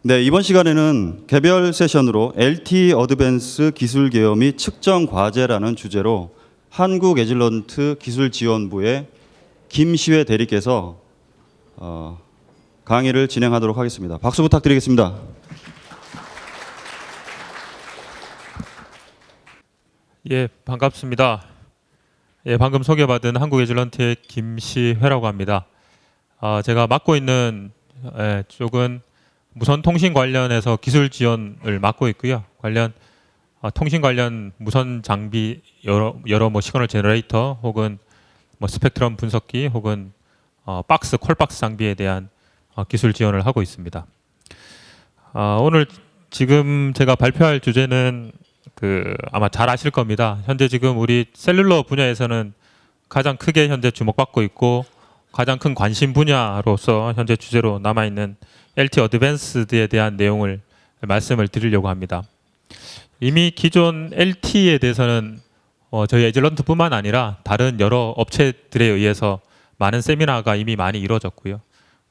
네, 이번 시간에는 개별 세션으로 LTE 어드밴스 기술 개요 및 측정 과제라는 주제로 한국에질런트 기술지원부의 김시회 대리께서 강의를 진행하도록 하겠습니다. 박수 부탁드리겠습니다. 예, 반갑습니다. 예, 방금 소개받은 한국에질런트의 김시회라고 합니다. 제가 맡고 있는 쪽은 무선 통신 관련해서 기술 지원을 맡고 있고요. 관련 통신 관련 무선 장비 여러 뭐 시그널 제너레이터 혹은 뭐 스펙트럼 분석기 혹은 콜박스 장비에 대한 기술 지원을 하고 있습니다. 오늘 지금 제가 발표할 주제는 아마 잘 아실 겁니다. 현재 지금 우리 셀룰러 분야에서는 가장 크게 현재 주목받고 있고 가장 큰 관심 분야로서 현재 주제로 남아있는 LTE 어드밴스드에 대한 내용을 말씀을 드리려고 합니다. 이미 기존 LTE에 대해서는 저희 에질런트뿐만 아니라 다른 여러 업체들에 의해서 많은 세미나가 이미 많이 이루어졌고요.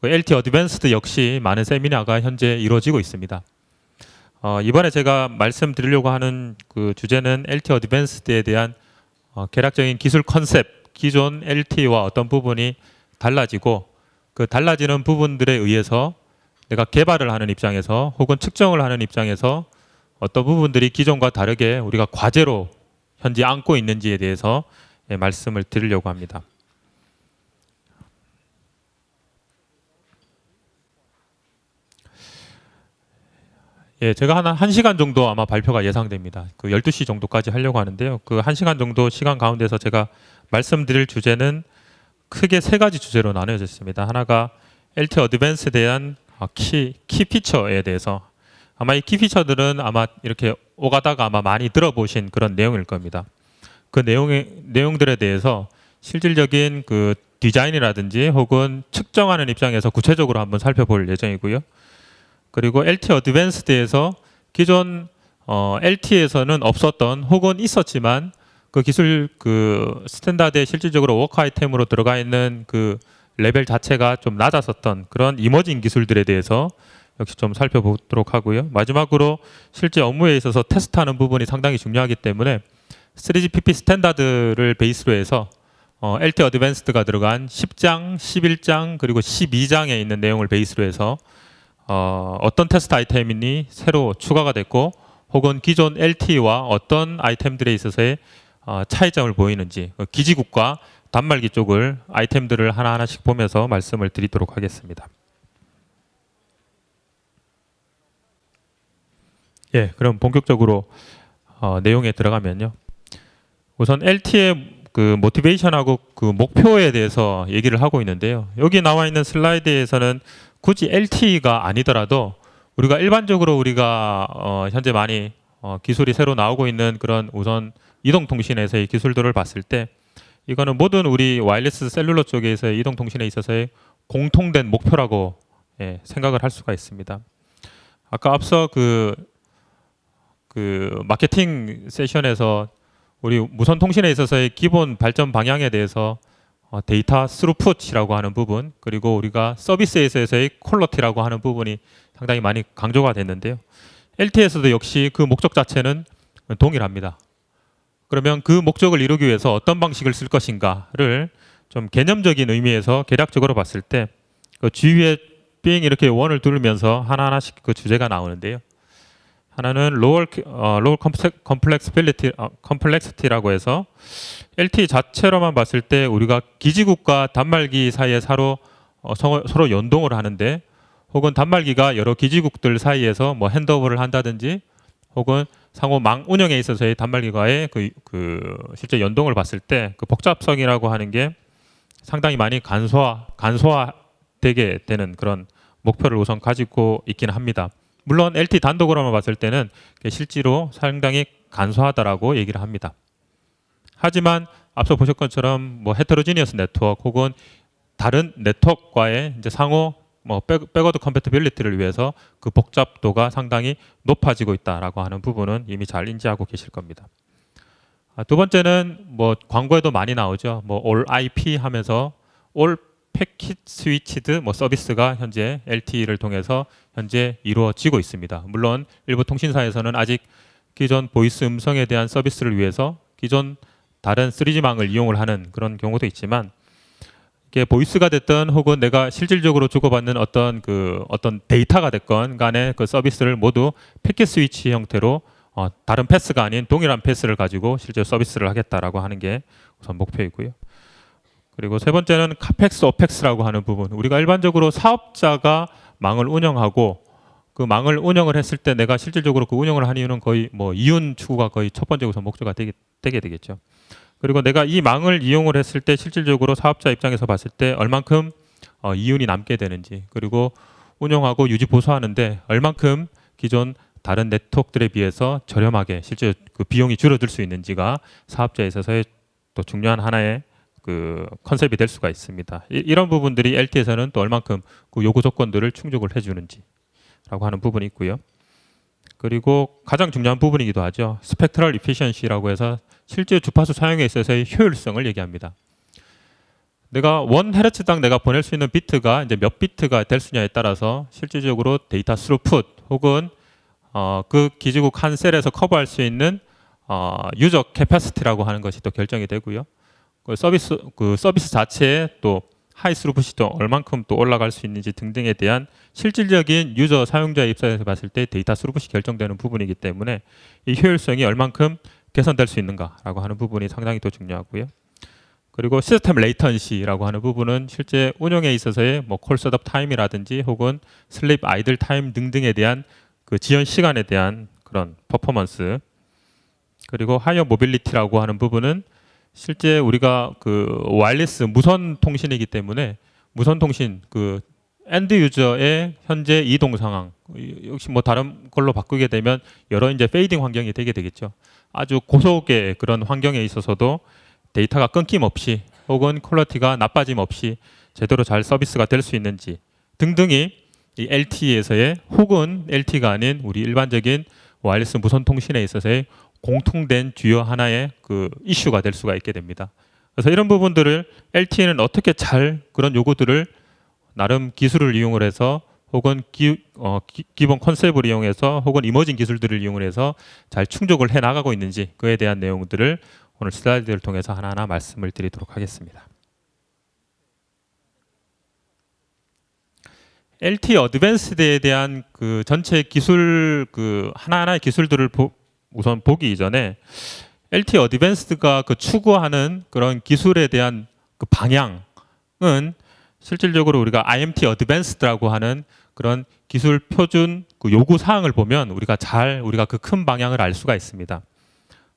LTE 어드밴스드 역시 많은 세미나가 현재 이루어지고 있습니다. 이번에 제가 말씀드리려고 하는 그 주제는 LTE 어드밴스드에 대한 개략적인 기술 컨셉, 기존 LTE와 어떤 부분이 달라지고 그 달라지는 부분들에 의해서 내가 개발을 하는 입장에서 혹은 측정을 하는 입장에서 어떤 부분들이 기존과 다르게 우리가 과제로 현재 안고 있는지에 대해서 말씀을 드리려고 합니다. 예, 제가 한 1시간 정도 아마 발표가 예상됩니다. 12시 정도까지 하려고 하는데요. 1시간 정도 시간 가운데서 제가 말씀드릴 주제는 크게 3가지 주제로 나눠져 있습니다. 하나가 LTE 어드밴스에 대한 키 피처에 대해서, 아마 이 키 피처들은 아마 이렇게 오가다가 아마 많이 들어보신 그런 내용일 겁니다. 그 내용들에 대해서 실질적인 그 디자인이라든지 혹은 측정하는 입장에서 구체적으로 한번 살펴볼 예정이고요. 그리고 LTE 어드밴스드에서 기존 LTE에서는 없었던 혹은 있었지만 그 기술 스탠다드에 실질적으로 워크 아이템으로 들어가 있는 그 레벨 자체가 좀 낮았었던 그런 이머징 기술들에 대해서 역시 좀 살펴보도록 하고요. 마지막으로 실제 업무에 있어서 테스트하는 부분이 상당히 중요하기 때문에 3GPP 스탠다드를 베이스로 해서 LTE 어드밴스드가 들어간 10장, 11장 그리고 12장에 있는 내용을 베이스로 해서 어떤 테스트 아이템이 새로 추가가 됐고 혹은 기존 LTE와 어떤 아이템들에 있어서의 차이점을 보이는지 기지국과 단말기 쪽을 아이템들을 하나하나씩 보면서 말씀을 드리도록 하겠습니다. 예, 그럼 본격적으로 내용에 들어가면요. 우선 LTE의 그 모티베이션하고 그 목표에 대해서 얘기를 하고 있는데요. 여기 나와 있는 슬라이드에서는 굳이 LTE가 아니더라도 우리가 일반적으로 현재 많이 기술이 새로 나오고 있는 그런 우선 이동통신에서의 기술들을 봤을 때 이거는 모든 우리 와이어리스 셀룰러 쪽에서의 이동통신에 있어서의 공통된 목표라고 생각을 할 수가 있습니다. 아까 앞서 그 마케팅 세션에서 우리 무선 통신에 있어서의 기본 발전 방향에 대해서 데이터 스루풋이라고 하는 부분, 그리고 우리가 서비스에서의 퀄리티라고 하는 부분이 상당히 많이 강조가 됐는데요. LTE에서도 역시 그 목적 자체는 동일합니다. 그러면 그 목적을 이루기 위해서 어떤 방식을 쓸 것인가를 좀 개념적인 의미에서 개략적으로 봤을 때 그 주위에 빙 이렇게 원을 두르면서 하나하나씩 그 주제가 나오는데요. 하나는 lower complexity라고 해서 LTE 자체로만 봤을 때 우리가 기지국과 단말기 사이에 서로 연동을 하는데, 혹은 단말기가 여러 기지국들 사이에서 뭐 핸드오버를 한다든지 혹은 상호 망 운영에 있어서의 단말기와의 실제 연동을 봤을 때 그 복잡성이라고 하는 게 상당히 많이 간소화되게 되는 그런 목표를 우선 가지고 있긴 합니다. 물론 LTE 단독으로만 봤을 때는 실제로 상당히 간소하다라고 얘기를 합니다. 하지만 앞서 보셨던 것처럼 뭐 헤테로지니어스 네트워크 혹은 다른 네트워크와의 이제 상호 백워드 컴패티빌리티를 위해서 그 복잡도가 상당히 높아지고 있다라고 하는 부분은 이미 잘 인지하고 계실 겁니다. 두 번째는 뭐 광고에도 많이 나오죠. 뭐 All IP 하면서 All 패킷 스위치드 뭐 서비스가 현재 LTE를 통해서 현재 이루어지고 있습니다. 물론 일부 통신사에서는 아직 기존 보이스 음성에 대한 서비스를 위해서 기존 다른 3G망을 이용을 하는 그런 경우도 있지만, 이게 보이스가 됐든 혹은 내가 실질적으로 주고받는 어떤 데이터가 됐건 간에 그 서비스를 모두 패킷 스위치 형태로 다른 패스가 아닌 동일한 패스를 가지고 실제 서비스를 하겠다라고 하는 게 우선 목표이고요. 그리고 세 번째는 카펙스 오펙스라고 하는 부분. 우리가 일반적으로 사업자가 망을 운영하고 그 망을 운영을 했을 때 내가 실질적으로 그 운영을 하는 이유는 거의 뭐 이윤 추구가 거의 첫 번째 우선 목표가 되게 되겠죠. 그리고 내가 이 망을 이용을 했을 때 실질적으로 사업자 입장에서 봤을 때 얼만큼 이윤이 남게 되는지, 그리고 운영하고 유지 보수하는데 얼만큼 기존 다른 네트워크들에 비해서 저렴하게 실제 그 비용이 줄어들 수 있는지가 사업자에 있어서의 또 중요한 하나의 그 컨셉이 될 수가 있습니다. 이런 부분들이 LTE에서는 또 얼만큼 그 요구 조건들을 충족을 해주는지라고 하는 부분이 있고요. 그리고 가장 중요한 부분이기도 하죠. 스펙트럴 이피션시라고 해서 실제 주파수 사용에 있어서의 효율성을 얘기합니다. 내가 1Hz당 내가 보낼 수 있는 비트가 이제 몇 비트가 될 수냐에 따라서 실질적으로 데이터 스루풋 혹은 그 기지국 한 셀에서 커버할 수 있는 유저 캐파시티라고 하는 것이 또 결정이 되고요. 그 서비스 자체에 또 하이 스루풋이 또 얼만큼 또 올라갈 수 있는지 등등에 대한 실질적인 유저 사용자의 입장에서 봤을 때 데이터 스루풋이 결정되는 부분이기 때문에 이 효율성이 얼만큼 개선될 수 있는가라고 하는 부분이 상당히 또 중요하고요. 그리고 시스템 레이턴시라고 하는 부분은 실제 운영에 있어서의 뭐 콜 셋업 타임이라든지 혹은 슬립 아이들 타임 등등에 대한 그 지연 시간에 대한 그런 퍼포먼스, 그리고 하이어 모빌리티라고 하는 부분은 실제 우리가 그 와이어리스 무선 통신이기 때문에 무선 통신 그 엔드 유저의 현재 이동 상황 역시 뭐 다른 걸로 바꾸게 되면 여러 이제 페이딩 환경이 되게 되겠죠. 아주 고속의 그런 환경에 있어서도 데이터가 끊김없이 혹은 퀄리티가 나빠짐 없이 제대로 잘 서비스가 될 수 있는지 등등이 이 LTE에서의 혹은 LTE가 아닌 우리 일반적인 와이어리스 무선 통신에 있어서의 공통된 주요 하나의 그 이슈가 될 수가 있게 됩니다. 그래서 이런 부분들을 LTE는 어떻게 잘 그런 요구들을 나름 기술을 이용을 해서 혹은 기본 컨셉을 이용해서 혹은 이머징 기술들을 이용을 해서 잘 충족을 해 나가고 있는지 그에 대한 내용들을 오늘 슬라이드를 통해서 하나하나 말씀을 드리도록 하겠습니다. LTE 어드밴스드에 대한 그 전체 기술 그 하나하나의 기술들을 우선 보기 이전에 LTE 어드밴스드가 그 추구하는 그런 기술에 대한 그 방향은 실질적으로 우리가 IMT 어드밴스드라고 하는 그런 기술 표준 그 요구 사항을 보면 우리가 그 큰 방향을 알 수가 있습니다.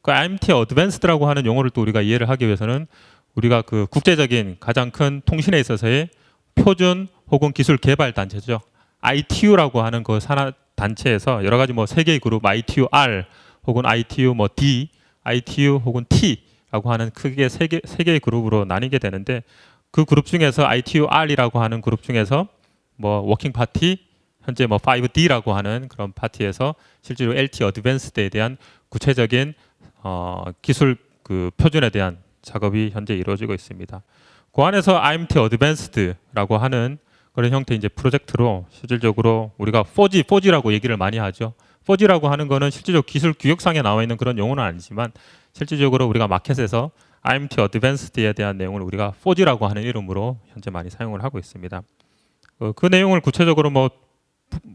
그 IMT 어드밴스드라고 하는 용어를 또 우리가 이해를 하기 위해서는 우리가 그 국제적인 가장 큰 통신에 있어서의 표준 혹은 기술 개발 단체죠. ITU라고 하는 그 산하 단체에서 여러 가지 뭐 세 개의 그룹 ITU-R 혹은 ITU 뭐 D, ITU 혹은 T라고 하는 크게 세 개의 그룹으로 나뉘게 되는데 그 그룹 중에서 ITU-R이라고 하는 그룹 중에서 뭐 워킹 파티 현재 뭐 5D라고 하는 그런 파티에서 실제로 LTE 어드밴스드에 대한 구체적인 기술 그 표준에 대한 작업이 현재 이루어지고 있습니다. 그 안에서 IMT 어드밴스드라고 하는 그런 형태 이제 프로젝트로 실질적으로 우리가 4G라고 얘기를 많이 하죠. 4G라고 하는 거는 실질적으로 기술 규격상에 나와 있는 그런 용어는 아니지만 실질적으로 우리가 마켓에서 IMT 어드밴스드에 대한 내용을 우리가 4G라고 하는 이름으로 현재 많이 사용을 하고 있습니다. 그 내용을 구체적으로 뭐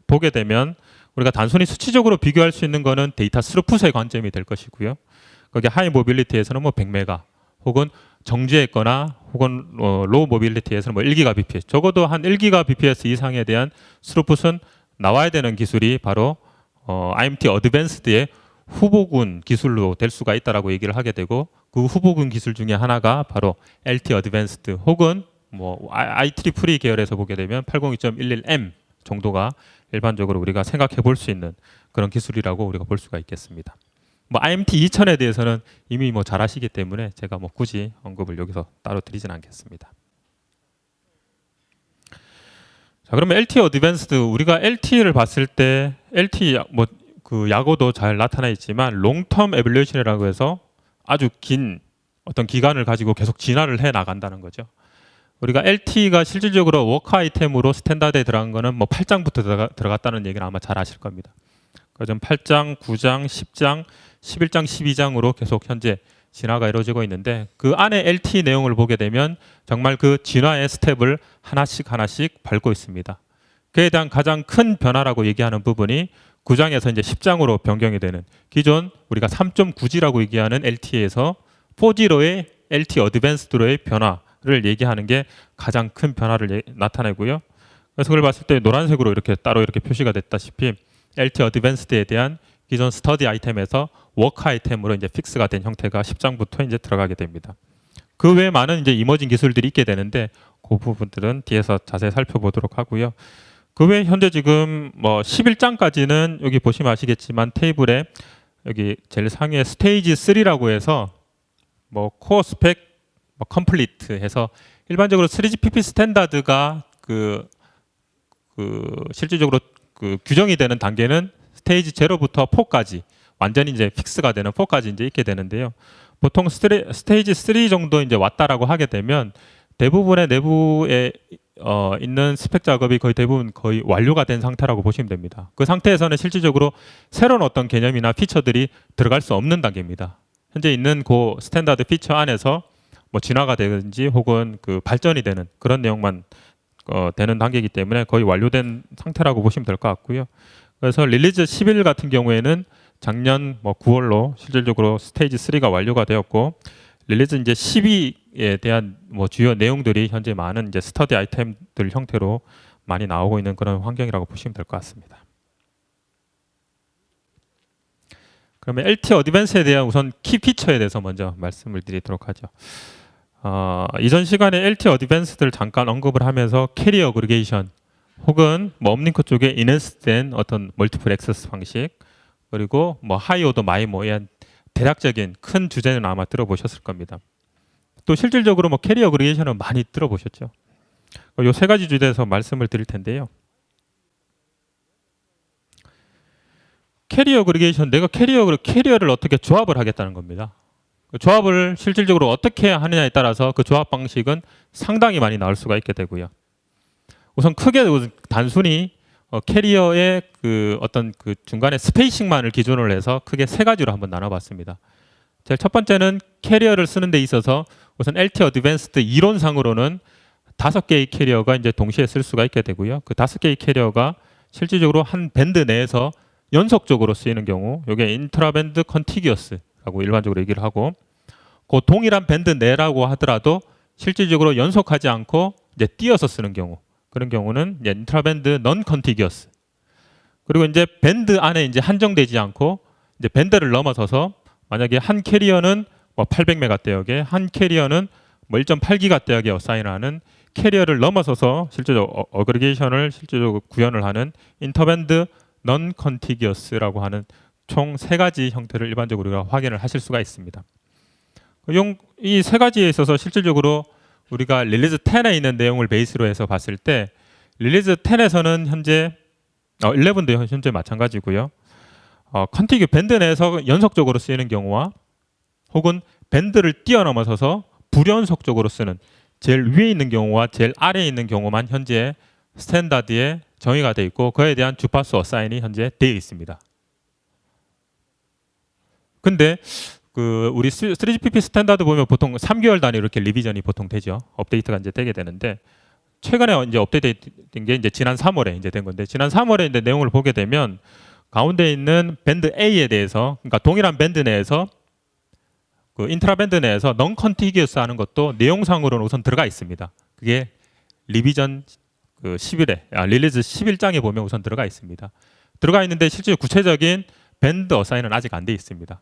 보게 되면 우리가 단순히 수치적으로 비교할 수 있는 거는 데이터 스루풋의 관점이 될 것이고요. 거기 하이 모빌리티에서는 뭐 100메가 혹은 정지했거나 혹은 로우 모빌리티에서는 뭐 1GBps 적어도 한 1GBps 이상에 대한 스루풋은 나와야 되는 기술이 바로 IMT 어드밴스드의 후보군 기술로 될 수가 있다라고 얘기를 하게 되고 그 후보군 기술 중에 하나가 바로 LTE 어드밴스드 혹은 뭐 IEEE 계열에서 보게 되면 802.11m 정도가 일반적으로 우리가 생각해 볼 수 있는 그런 기술이라고 우리가 볼 수가 있겠습니다. 뭐 IMT 2000에 대해서는 이미 뭐 잘 아시기 때문에 제가 뭐 굳이 언급을 여기서 따로 드리진 않겠습니다. 자, 그러면 LTE 어드밴스드 우리가 LTE를 봤을 때 LTE 뭐 그 약어도 잘 나타나 있지만 롱텀 에볼루션이라고 해서 아주 긴 어떤 기간을 가지고 계속 진화를 해 나간다는 거죠. 우리가 LT가 실질적으로 워크 아이템으로 스탠다드에 들어간 거는 뭐 8장부터 들어갔다는 얘기는 아마 잘 아실 겁니다. 그럼 8장, 9장, 10장, 11장, 12장으로 계속 현재 진화가 이루어지고 있는데 그 안에 LT 내용을 보게 되면 정말 그 진화의 스텝을 하나씩 하나씩 밟고 있습니다. 그에 대한 가장 큰 변화라고 얘기하는 부분이 9장에서 이제 10장으로 변경이 되는 기존 우리가 3.9G라고 얘기하는 LT에서 4G로의 LT 어드밴스드로의 변화를 얘기하는 게 가장 큰 변화를 나타내고요. 그래서 그걸 봤을 때 노란색으로 이렇게 따로 이렇게 표시가 됐다시피 LT 어드밴스드에 대한 기존 스터디 아이템에서 워크 아이템으로 이제 픽스가 된 형태가 10장부터 이제 들어가게 됩니다. 그 외에 많은 이제 이머징 기술들이 있게 되는데 그 부분들은 뒤에서 자세히 살펴보도록 하고요. 그 외에 현재 지금 뭐 11장까지는 여기 보시면 아시겠지만 테이블에 여기 제일 상위에 스테이지 3라고 해서 뭐 코어 스펙 뭐 컴플리트 해서 일반적으로 3GPP 스탠다드가 그 실질적으로 그 규정이 되는 단계는 스테이지 0부터 4까지 완전히 이제 픽스가 되는 4까지 이제 있게 되는데요. 보통 스테이지 3 정도 이제 왔다라고 하게 되면 대부분의 내부에 있는 스펙 작업이 거의 대부분 거의 완료가 된 상태라고 보시면 됩니다. 그 상태에서는 실질적으로 새로운 어떤 개념이나 피처들이 들어갈 수 없는 단계입니다. 현재 있는 그 스탠다드 피처 안에서 뭐 진화가 되든지 혹은 그 발전이 되는 그런 내용만 되는 단계이기 때문에 거의 완료된 상태라고 보시면 될 것 같고요. 그래서 릴리즈 11 같은 경우에는 작년 뭐 9월로 실질적으로 스테이지 3가 완료가 되었고 릴리즈 이제 12에 대한 뭐 주요 내용들이 현재 많은 이제 스터디 아이템들 형태로 많이 나오고 있는 그런 환경이라고 보시면 될 것 같습니다. 그러면 LT 어드밴스에 대한 우선 키 피처에 대해서 먼저 말씀을 드리도록 하죠. 이전 시간에 LT 어드밴스들을 잠깐 언급을 하면서 캐리어 어그리게이션 혹은 뭐 업링크 쪽에 인핸스된 어떤 멀티플 액세스 방식 그리고 뭐 하이 오더 마이모에 대한 대략적인 큰 주제는 아마 들어보셨을 겁니다. 또 실질적으로 뭐 캐리어 어그리게이션은 많이 들어보셨죠. 요 세 가지 주제에서 말씀을 드릴 텐데요. 캐리어 어그리게이션, 내가 캐리어를 어떻게 조합을 하겠다는 겁니다. 그 조합을 실질적으로 어떻게 하느냐에 따라서 그 조합 방식은 상당히 많이 나올 수가 있게 되고요. 우선 크게 단순히 캐리어의 그 어떤 그 중간에 스페이싱만을 기준으로 해서 크게 세 가지로 한번 나눠봤습니다. 제일 첫 번째는 캐리어를 쓰는 데 있어서 우선 LT 어드밴스드 이론상으로는 5개의 캐리어가 이제 동시에 쓸 수가 있게 되고요. 그 5개의 캐리어가 실질적으로 한 밴드 내에서 연속적으로 쓰이는 경우, 이게 인트라밴드 컨티기어스라고 일반적으로 얘기를 하고, 그 동일한 밴드 내라고 하더라도 실질적으로 연속하지 않고 이제 띄어서 쓰는 경우, 그런 경우는 이제 인트라밴드 넌 컨티기어스. 그리고 이제 밴드 안에 이제 한정되지 않고 이제 밴드를 넘어서서 만약에 한 캐리어는 뭐 800메가대역에 한 캐리어는 뭐 1.8기가대역에 어사인하는 캐리어를 넘어서서 실제적으로 어그리게이션을 실제적으로 구현을 하는 인터밴드 넌 컨티기어스라고 하는 총 3가지 형태를 일반적으로 우리가 확인을 하실 수가 있습니다. 이 3가지에 있어서 실질적으로 우리가 릴리즈 10에 있는 내용을 베이스로 해서 봤을 때 릴리즈 10에서는 현재 11도 현재 마찬가지고요. 컨티규 밴드 내에서 연속적으로 쓰이는 경우와 혹은 밴드를 뛰어넘어서서 불연속적으로 쓰는 제일 위에 있는 경우와 제일 아래에 있는 경우만 현재 스탠다드에 정의가 되어 있고 그에 대한 주파수 어사인이 현재 되어 있습니다. 근데 그 우리 3GPP 스탠다드 보면 보통 3개월 단위로 이렇게 리비전이 보통 되죠. 업데이트가 이제 되게 되는데 최근에 이제 업데이트 된 게 이제 지난 3월에 이제 된 건데 지난 3월에 이제 내용을 보게 되면 가운데 있는 밴드 A에 대해서 그러니까 동일한 밴드 내에서 그 인트라 밴드 내에서 넌 컨티기어스 하는 것도 내용상으로는 우선 들어가 있습니다. 그게 리비전 그 10일에 릴리즈 11장에 보면 우선 들어가 있습니다. 들어가 있는데 실제 구체적인 밴드 어사인은 아직 안 돼 있습니다.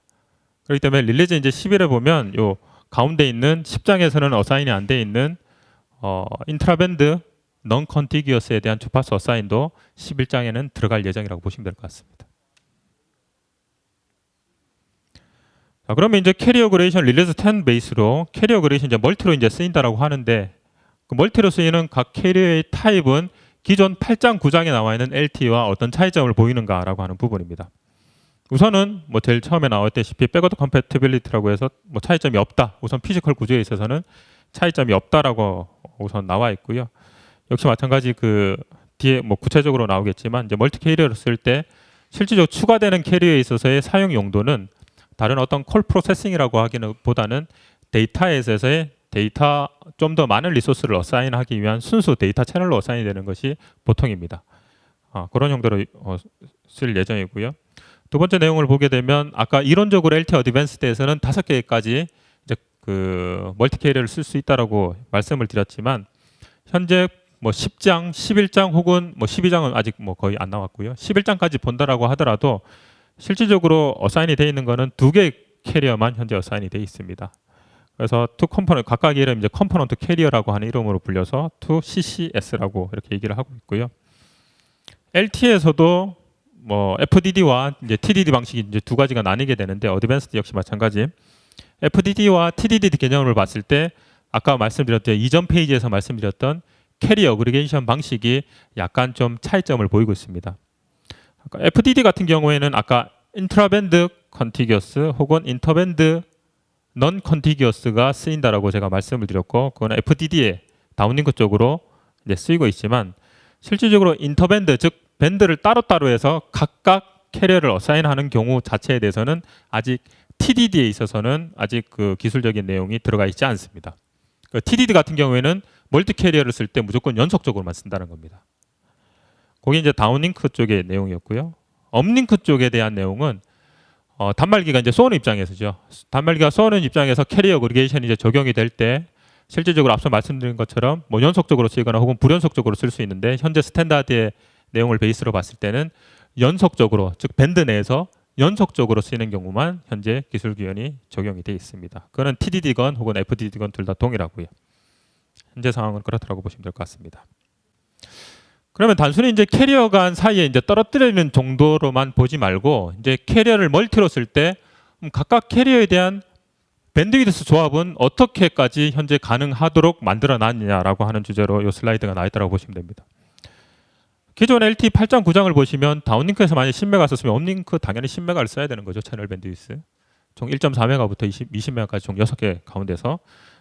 그렇기 때문에 릴리즈 이제 10일에 보면 요 가운데 있는 10장에서는 어사인이 안 돼 있는 인트라밴드 넌 컨티기어스에 대한 주파수 어사인도 11장에는 들어갈 예정이라고 보시면 될 것 같습니다. 자, 그러면 이제 캐리어 그레이션 릴리즈 10 베이스로 캐리어 그레이션 이제 멀티로 이제 쓰인다라고 하는데 그 멀티로 쓰이는 각 캐리어의 타입은 기존 8장, 9장에 나와 있는 LTE와 어떤 차이점을 보이는가라고 하는 부분입니다. 우선은 뭐 제일 처음에 나왔다시피 백워드 컴패티빌리티라고 해서 뭐 차이점이 없다. 우선 피지컬 구조에 있어서는 차이점이 없다라고 우선 나와 있고요. 역시 마찬가지 그 뒤에 뭐 구체적으로 나오겠지만 이제 멀티 캐리어를 쓸 때 실질적으로 추가되는 캐리어에 있어서의 사용 용도는 다른 어떤 콜 프로세싱이라고 하기는 보다는 데이터에서의 데이터 좀 더 많은 리소스를 어사인하기 위한 순수 데이터 채널로 어사인이 되는 것이 보통입니다. 그런 용도로 쓸 예정이고요. 두 번째 내용을 보게 되면 아까 이론적으로 LTE 어드밴스드에서는 5개까지 이제 그 멀티 캐리어를 쓸 수 있다라고 말씀을 드렸지만 현재 뭐 10장, 11장 혹은 뭐 12장은 아직 뭐 거의 안 나왔고요. 11장까지 본다라고 하더라도 실질적으로 어사인이 되어 있는 거는 2개의 캐리어만 현재 어사인이 되어 있습니다. 그래서 투 컴포넌트 각각 이름 이제 컴포넌트 캐리어라고 하는 이름으로 불려서 투 CCS라고 이렇게 얘기를 하고 있고요. LTE에서도 뭐 FDD와 이제 TDD 방식이 이제 두 가지가 나뉘게 되는데 어드밴스드 역시 마찬가지. FDD와 TDD 개념을 봤을 때 아까 말씀드렸던 이전 페이지에서 말씀드렸던 캐리어 어그리게이션 방식이 약간 좀 차이점을 보이고 있습니다. FDD 같은 경우에는 아까 인트라밴드 컨티기어스 혹은 인터밴드 넌 컨티기어스가 쓰인다라고 제가 말씀을 드렸고 그거는 FDD의 다운링크 쪽으로 이제 쓰이고 있지만 실질적으로 인터밴드 즉 밴드를 따로따로 해서 각각 캐리어를 어사인하는 경우 자체에 대해서는 아직 TDD에 있어서는 아직 그 기술적인 내용이 들어가 있지 않습니다. 그 TDD 같은 경우에는 멀티 캐리어를 쓸 때 무조건 연속적으로만 쓴다는 겁니다. 거기 이제 다운링크 쪽의 내용이었고요. 업링크 쪽에 대한 내용은 단말기가 이제 쏘는 입장에서죠. 단말기가 쏘는 입장에서 캐리어 어그리게이션이 이제 적용이 될 때 실질적으로 앞서 말씀드린 것처럼 뭐 연속적으로 쓰거나 혹은 불연속적으로 쓸 수 있는데 현재 스탠다드의 내용을 베이스로 봤을 때는 연속적으로 즉 밴드 내에서 연속적으로 쓰이는 경우만 현재 기술 규현이 적용이 되어 있습니다. 그거는 TDD건 혹은 FDD건 둘 다 동일하고요. 현재 상황은 그렇다고 보시면 될 것 같습니다. 그러면 단순히 이제 캐리어 간 사이에 이제 떨어뜨리는 정도로만 보지 말고 이제 캐리어를 멀티로 쓸 때 각각 캐리어에 대한 밴드위드스 조합은 어떻게까지 현재 가능하도록 만들어 놨느냐라고 하는 주제로 이 슬라이드가 나와 있다고 보시면 됩니다. 기존 LTE 8.9장을 보시면 다운링크에서 만약 10메가 썼으면 업링크 당연히 10메가를 써야 되는 거죠. 채널 밴드위드스. 총 1.4메가부터 20메가까지 총 6개 가운데서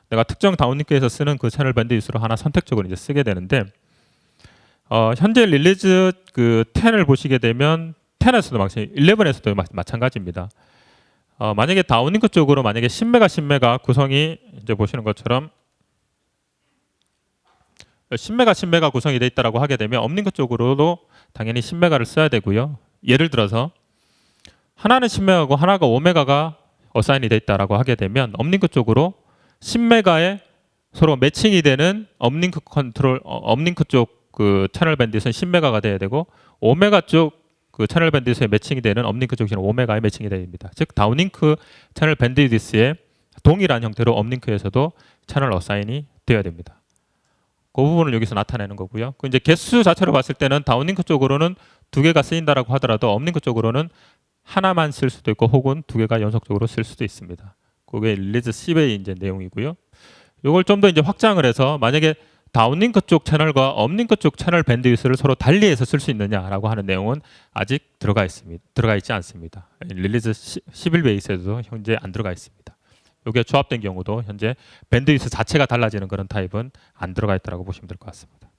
내가 특정 다운링크에서 쓰는 그 채널 밴드위드스로 하나 선택적으로 이제 쓰게 되는데 현재 릴리즈 그 10을 보시게 되면 10에서도 마찬가지, 11에서도 마찬가지입니다. 만약에 다운링크 쪽으로 만약에 10메가 구성이 이제 보시는 것처럼 10메가 구성이 되어 있다라고 하게 되면 업링크 쪽으로도 당연히 10메가를 써야 되고요. 예를 들어서 하나는 10메가고 하나가 5메가가 어사인이 되어 있다라고 하게 되면 업링크 쪽으로 10메가에 서로 매칭이 되는 업링크 컨트롤 업링크 쪽 그 채널 밴드에서는 10메가가 돼야 되고 5메가 쪽 그 채널 밴드에서의 매칭이 되는 업링크 쪽에서는 5메가에 매칭이 돼야 됩니다. 즉 다운링크 채널 밴드위드스의 동일한 형태로 업링크에서도 채널 어사인이 되어야 됩니다. 그 부분을 여기서 나타내는 거고요. 그 이제 개수 자체로 봤을 때는 다운링크 쪽으로는 2개가 쓰인다라고 하더라도 업링크 쪽으로는 하나만 쓸 수도 있고 혹은 2개가 연속적으로 쓸 수도 있습니다. 그게 릴리즈 10의 이제 내용이고요. 이걸 좀 더 이제 확장을 해서 만약에 다운링크 쪽 채널과 업링크 쪽 채널 밴드위드스를 서로 달리해서 쓸 수 있느냐라고 하는 내용은 아직 들어가 있지 않습니다. 릴리즈 11 베이스에도 현재 안 들어가 있습니다. 이게 조합된 경우도 현재 밴드위드스 자체가 달라지는 그런 타입은 안 들어가 있다고 보시면 될 것 같습니다.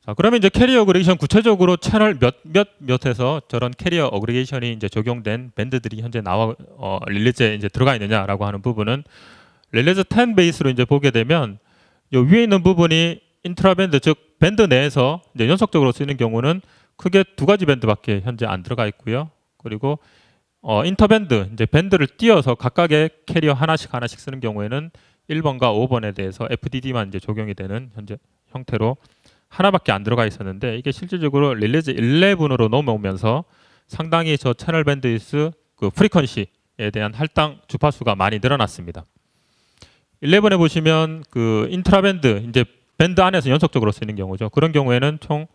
자, 그러면 이제 캐리어 어그리게이션 구체적으로 채널 몇에서 저런 캐리어 어그리게이션이 이제 적용된 밴드들이 현재 릴리즈에 이제 들어가 있느냐라고 하는 부분은 릴리즈 10 베이스로 이제 보게 되면 요 위에 있는 부분이 인트라밴드 즉 밴드 내에서 이제 연속적으로 쓰이는 경우는 크게 2가지 밴드밖에 현재 안 들어가 있고요. 그리고 인터밴드 이제 밴드를 띄어서 각각의 캐리어 하나씩 쓰는 경우에는 1번과 5번에 대해서 FDD만 이제 적용이 되는 현재 형태로 하나밖에 안 들어가 있었는데 이게 실질적으로 릴리즈 11으로 넘어오면서 상당히 저 채널 밴드위스 그 프리퀀시에 대한 할당 주파수가 많이 늘어났습니다. 11에 보시면 그 인트라밴드 이제 밴드 안에서 연속적으로 쓰는 경우죠. 그런 경우에는 총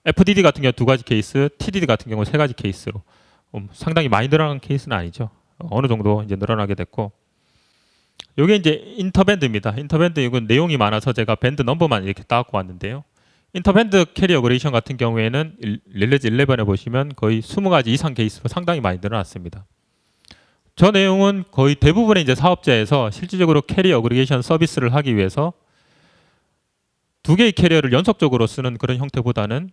FDD 같은 경우 2가지 케이스, TDD 같은 경우 3가지 케이스로 상당히 많이 늘어난 케이스는 아니죠. 어느 정도 이제 늘어나게 됐고, 이게 이제 인터밴드입니다. 인터밴드 이건 내용이 많아서 제가 밴드 넘버만 이렇게 따갖고 왔는데요. 인터밴드 캐리어 어그리게이션 같은 경우에는 릴리즈 11에 보시면 거의 20가지 이상 케이스로 상당히 많이 늘어났습니다. 저 내용은 거의 대부분의 이제 사업자에서 실질적으로 캐리어 어그리게이션 서비스를 하기 위해서 두 개의 캐리어를 연속적으로 쓰는 그런 형태보다는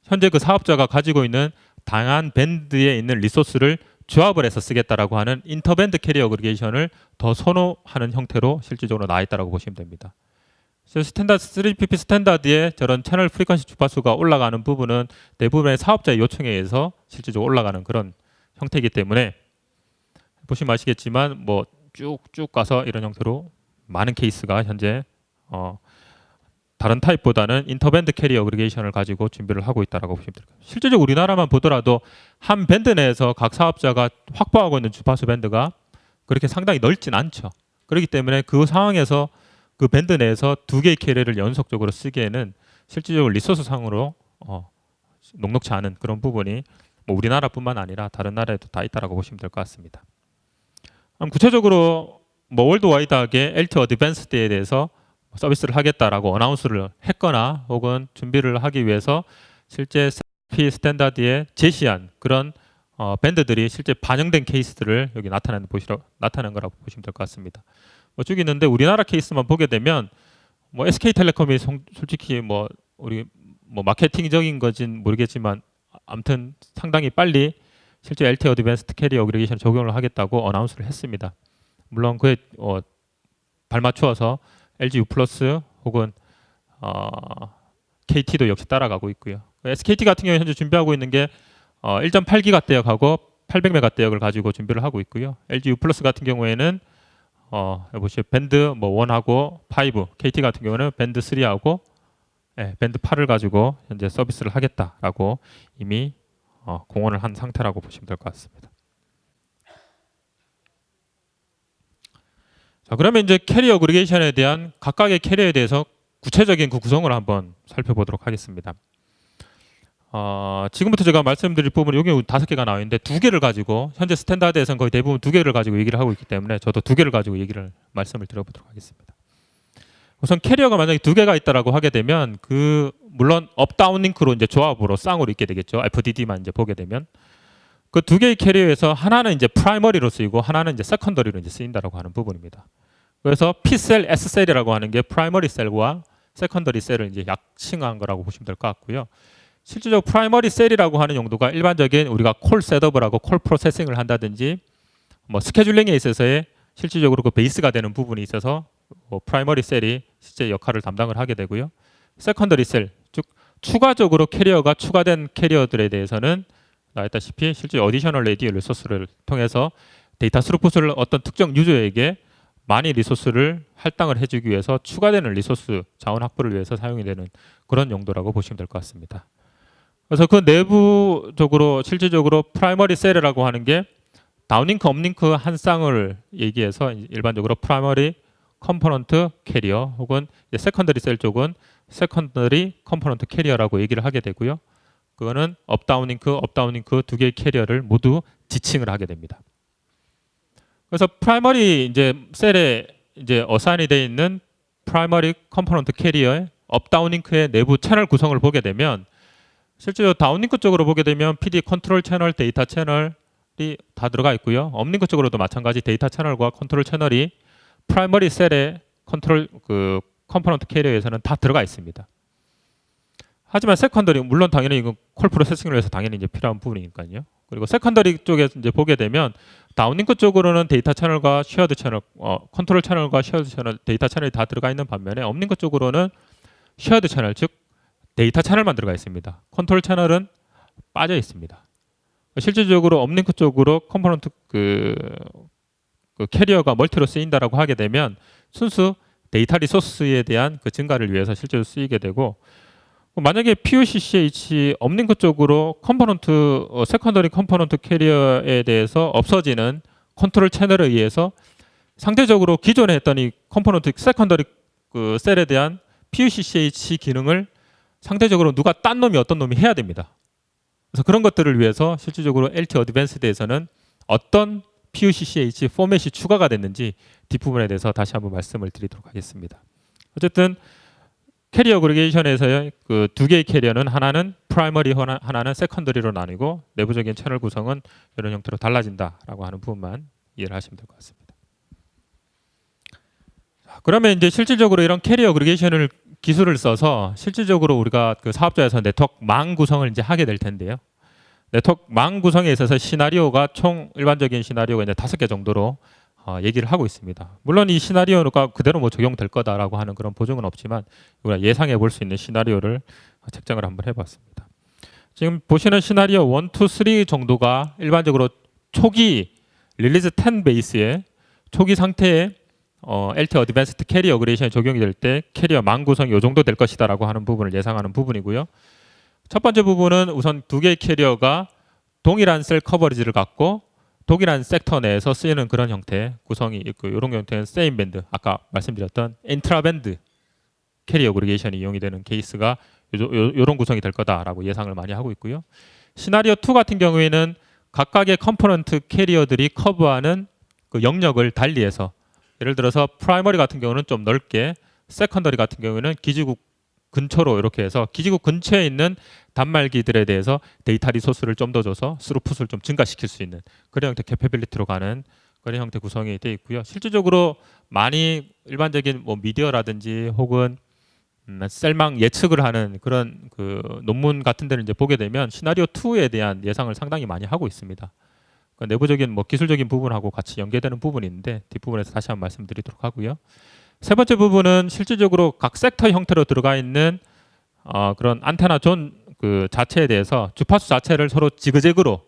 현재 그 사업자가 가지고 있는 다양한 밴드에 있는 리소스를 조합을 해서 쓰겠다라고 하는 인터밴드 캐리어 어그리게이션을 더 선호하는 형태로 실질적으로 나와 있다고 보시면 됩니다. 그래서 스탠다드 3PP 스탠다드의 저런 채널 프리퀀시 주파수가 올라가는 부분은 대부분의 사업자의 요청에 의해서 실질적으로 올라가는 그런 형태이기 때문에 보시면 아시겠지만 뭐 쭉쭉 가서 이런 형태로 많은 케이스가 현재 다른 타입보다는 인터밴드 캐리어 어그리게이션을 가지고 준비를 하고 있다라고 보시면 됩니다. 실제적으로 우리나라만 보더라도 한 밴드 내에서 각 사업자가 확보하고 있는 주파수 밴드가 그렇게 상당히 넓진 않죠. 그렇기 때문에 그 상황에서 그 밴드 내에서 두 개의 캐리어를 연속적으로 쓰기에는 실질적으로 리소스 상으로 녹록치 않은 그런 부분이 뭐 우리나라뿐만 아니라 다른 나라에도 다 있다라고 보시면 될 것 같습니다. 구체적으로 뭐 월드와이드하게 LTE 어드밴스드에 대해서 서비스를 하겠다라고 어나운스를 했거나 혹은 준비를 하기 위해서 실제 CP 스탠다드에 제시한 그런 밴드들이 실제 반영된 케이스들을 여기 나타낸 거라고 보시면 될 것 같습니다. 쭉 있는데 우리나라 케이스만 보게 되면 뭐 SK텔레콤이 솔직히 뭐 우리 뭐 마케팅적인 건지는 모르겠지만 아무튼 상당히 빨리 실제 LTE 어드밴스드 캐리어 어그리게이션 적용을 하겠다고 어나운스를 했습니다. 물론 그에 발맞추어서 LG U+ 혹은 KT도 역시 따라가고 있고요. SKT 같은 경우에 현재 준비하고 있는 게 1.8기가 대역하고 800메가 대역을 가지고 준비를 하고 있고요. LG U+ 같은 경우에는 보시면 밴드 뭐 1하고 5, KT 같은 경우는 밴드 3하고 밴드 8을 가지고 현재 서비스를 하겠다라고 이미 공언을 한 상태라고 보시면 될 것 같습니다. 자, 그러면 이제 캐리어 어그리게이션에 대한 각각의 캐리어에 대해서 구체적인 그 구성을 한번 살펴보도록 하겠습니다. 지금부터 제가 말씀드릴 부분은 여기 5개가 나와 있는데 2개를 가지고 현재 스탠다드에서는 거의 대부분 2개를 가지고 얘기를 하고 있기 때문에 저도 2개를 가지고 말씀을 드려보도록 하겠습니다. 우선 캐리어가 만약에 2개가 있다라고 하게 되면 물론 업다운 링크로 이제 조합으로 쌍으로 있게 되겠죠. FDD만 이제 보게 되면 그 2개의 캐리어에서 하나는 이제 프라이머리로 쓰이고 하나는 이제 세컨더리로 이제 쓰인다라고 하는 부분입니다. 그래서 P셀, S셀이라고 하는 게 프라이머리 셀과 세컨더리 셀을 이제 약칭한 거라고 보시면 될 것 같고요. 실질적으로 프라이머리 셀이라고 하는 용도가 일반적인 우리가 콜 셋업을 하고 콜 프로세싱을 한다든지 뭐 스케줄링에 있어서의 실질적으로 그 베이스가 되는 부분이 있어서 프라이머리 셀이 실제 역할을 담당을 하게 되고요. 세컨더리 셀, 즉 추가적으로 캐리어가 추가된 캐리어들에 대해서는 나왔다시피 실제 어디셔널 레디오 리소스를 통해서 데이터 스루풋을 어떤 특정 유저에게 많이 리소스를 할당을 해주기 위해서 추가되는 리소스 자원 확보를 위해서 사용이 되는 그런 용도라고 보시면 될 것 같습니다. 그래서 그 내부적으로 실질적으로 프라이머리 셀이라고 하는 게 다운링크, 업링크 한 쌍을 얘기해서 일반적으로 프라이머리 컴포넌트 캐리어 혹은 세컨더리 셀 쪽은 세컨더리 컴포넌트 캐리어라고 얘기를 하게 되고요. 그거는 업다운링크 2개의 캐리어를 모두 지칭을 하게 됩니다. 그래서 프라이머리 이제 셀에 이제 어사인이 되어 있는 프라이머리 컴포넌트 캐리어의 업다운링크의 내부 채널 구성을 보게 되면 실제로 다운링크 쪽으로 보게 되면 PD 컨트롤 채널, 데이터 채널이 다 들어가 있고요. 업링크 쪽으로도 마찬가지 데이터 채널과 컨트롤 채널이 프라이머리 셀의 컨트롤 컴포넌트 캐리어에서는 다 들어가 있습니다. 하지만 세컨더리 물론 당연히 이건 콜 프로세싱을 위해서 당연히 이제 필요한 부분이니까요. 그리고 세컨더리 쪽에 이제 보게 되면 다운링크 쪽으로는 데이터 채널과 쉐어드 채널, 컨트롤 채널과 쉐어드 채널, 데이터 채널이 다 들어가 있는 반면에 업링크 쪽으로는 쉐어드 채널, 즉 데이터 채널만 들어가 있습니다. 컨트롤 채널은 빠져 있습니다. 실질적으로 업링크 쪽으로 컴포넌트 그 캐리어가 멀티로 쓰인다라고 하게 되면 순수 데이터 리소스에 대한 그 증가를 위해서 실제로 쓰이게 되고 만약에 PUCCH 업링크 쪽으로 컴포넌트 세컨더리 컴포넌트 캐리어에 대해서 없어지는 컨트롤 채널에 의해서 상대적으로 기존에 했던 이 컴포넌트 세컨더리 그 셀에 대한 PUCCH 기능을 상대적으로 누가 딴 놈이 어떤 놈이 해야 됩니다. 그래서 그런 것들을 위해서 실질적으로 LTE 어드밴스드에서는 어떤 PUCCH 포맷이 추가가 됐는지 뒷부분에 대해서 다시 한번 말씀을 드리도록 하겠습니다. 어쨌든 캐리어 어그리게이션에서의 그 2개의 캐리어는 하나는 프라이머리, 하나는 세컨더리로 나뉘고 내부적인 채널 구성은 이런 형태로 달라진다라고 하는 부분만 이해를 하시면 될 것 같습니다. 자, 그러면 이제 실질적으로 이런 캐리어 어그리게이션을 기술을 써서 실질적으로 우리가 그 사업자에서 네트워크망 구성을 이제 하게 될 텐데요. 네트워크망 구성에 있어서 시나리오가 총 일반적인 시나리오가 이제 5개 정도로 얘기를 하고 있습니다. 물론 이 시나리오가 그대로 뭐 적용될 거다라고 하는 그런 보증은 없지만 우리가 예상해 볼 수 있는 시나리오를 책정을 한번 해봤습니다. 지금 보시는 시나리오 1, 2, 3 정도가 일반적으로 초기 릴리즈 10 베이스의 초기 상태에 LTE 어드밴스드 캐리어 어그리게이션이 적용이 될 때 캐리어 망 구성이 이 정도 될 것이다라고 하는 부분을 예상하는 부분이고요. 첫 번째 부분은 우선 두 개의 캐리어가 동일한 셀 커버리지를 갖고 동일한 섹터 내에서 쓰이는 그런 형태 구성이 있고, 이런 형태는 세임 밴드, 아까 말씀드렸던 인트라밴드 캐리어 어그리게이션이 이용이 되는 케이스가 이런 구성이 될 거다라고 예상을 많이 하고 있고요. 시나리오 2 같은 경우에는 각각의 컴포넌트 캐리어들이 커버하는 그 영역을 달리해서, 예를 들어서 프라이머리 같은 경우는 좀 넓게, 세컨더리 같은 경우에는 기지국 근처로 이렇게 해서 기지국 근처에 있는 단말기들에 대해서 데이터 리소스를 좀 더 줘서 스루풋을 좀 증가시킬 수 있는 그런 형태 캐패빌리티로 가는 그런 형태 구성이 되어 있고요. 실질적으로 많이 일반적인 뭐 미디어라든지 혹은 셀망 예측을 하는 그런 그 논문 같은 데를 이제 보게 되면 시나리오 2에 대한 예상을 상당히 많이 하고 있습니다. 그 내부적인 뭐 기술적인 부분하고 같이 연계되는 부분이 있는데 뒷부분에서 다시 한번 말씀드리도록 하고요. 세 번째 부분은 실질적으로 각 섹터 형태로 들어가 있는 그런 안테나 존 그 자체에 대해서 주파수 자체를 서로 지그재그로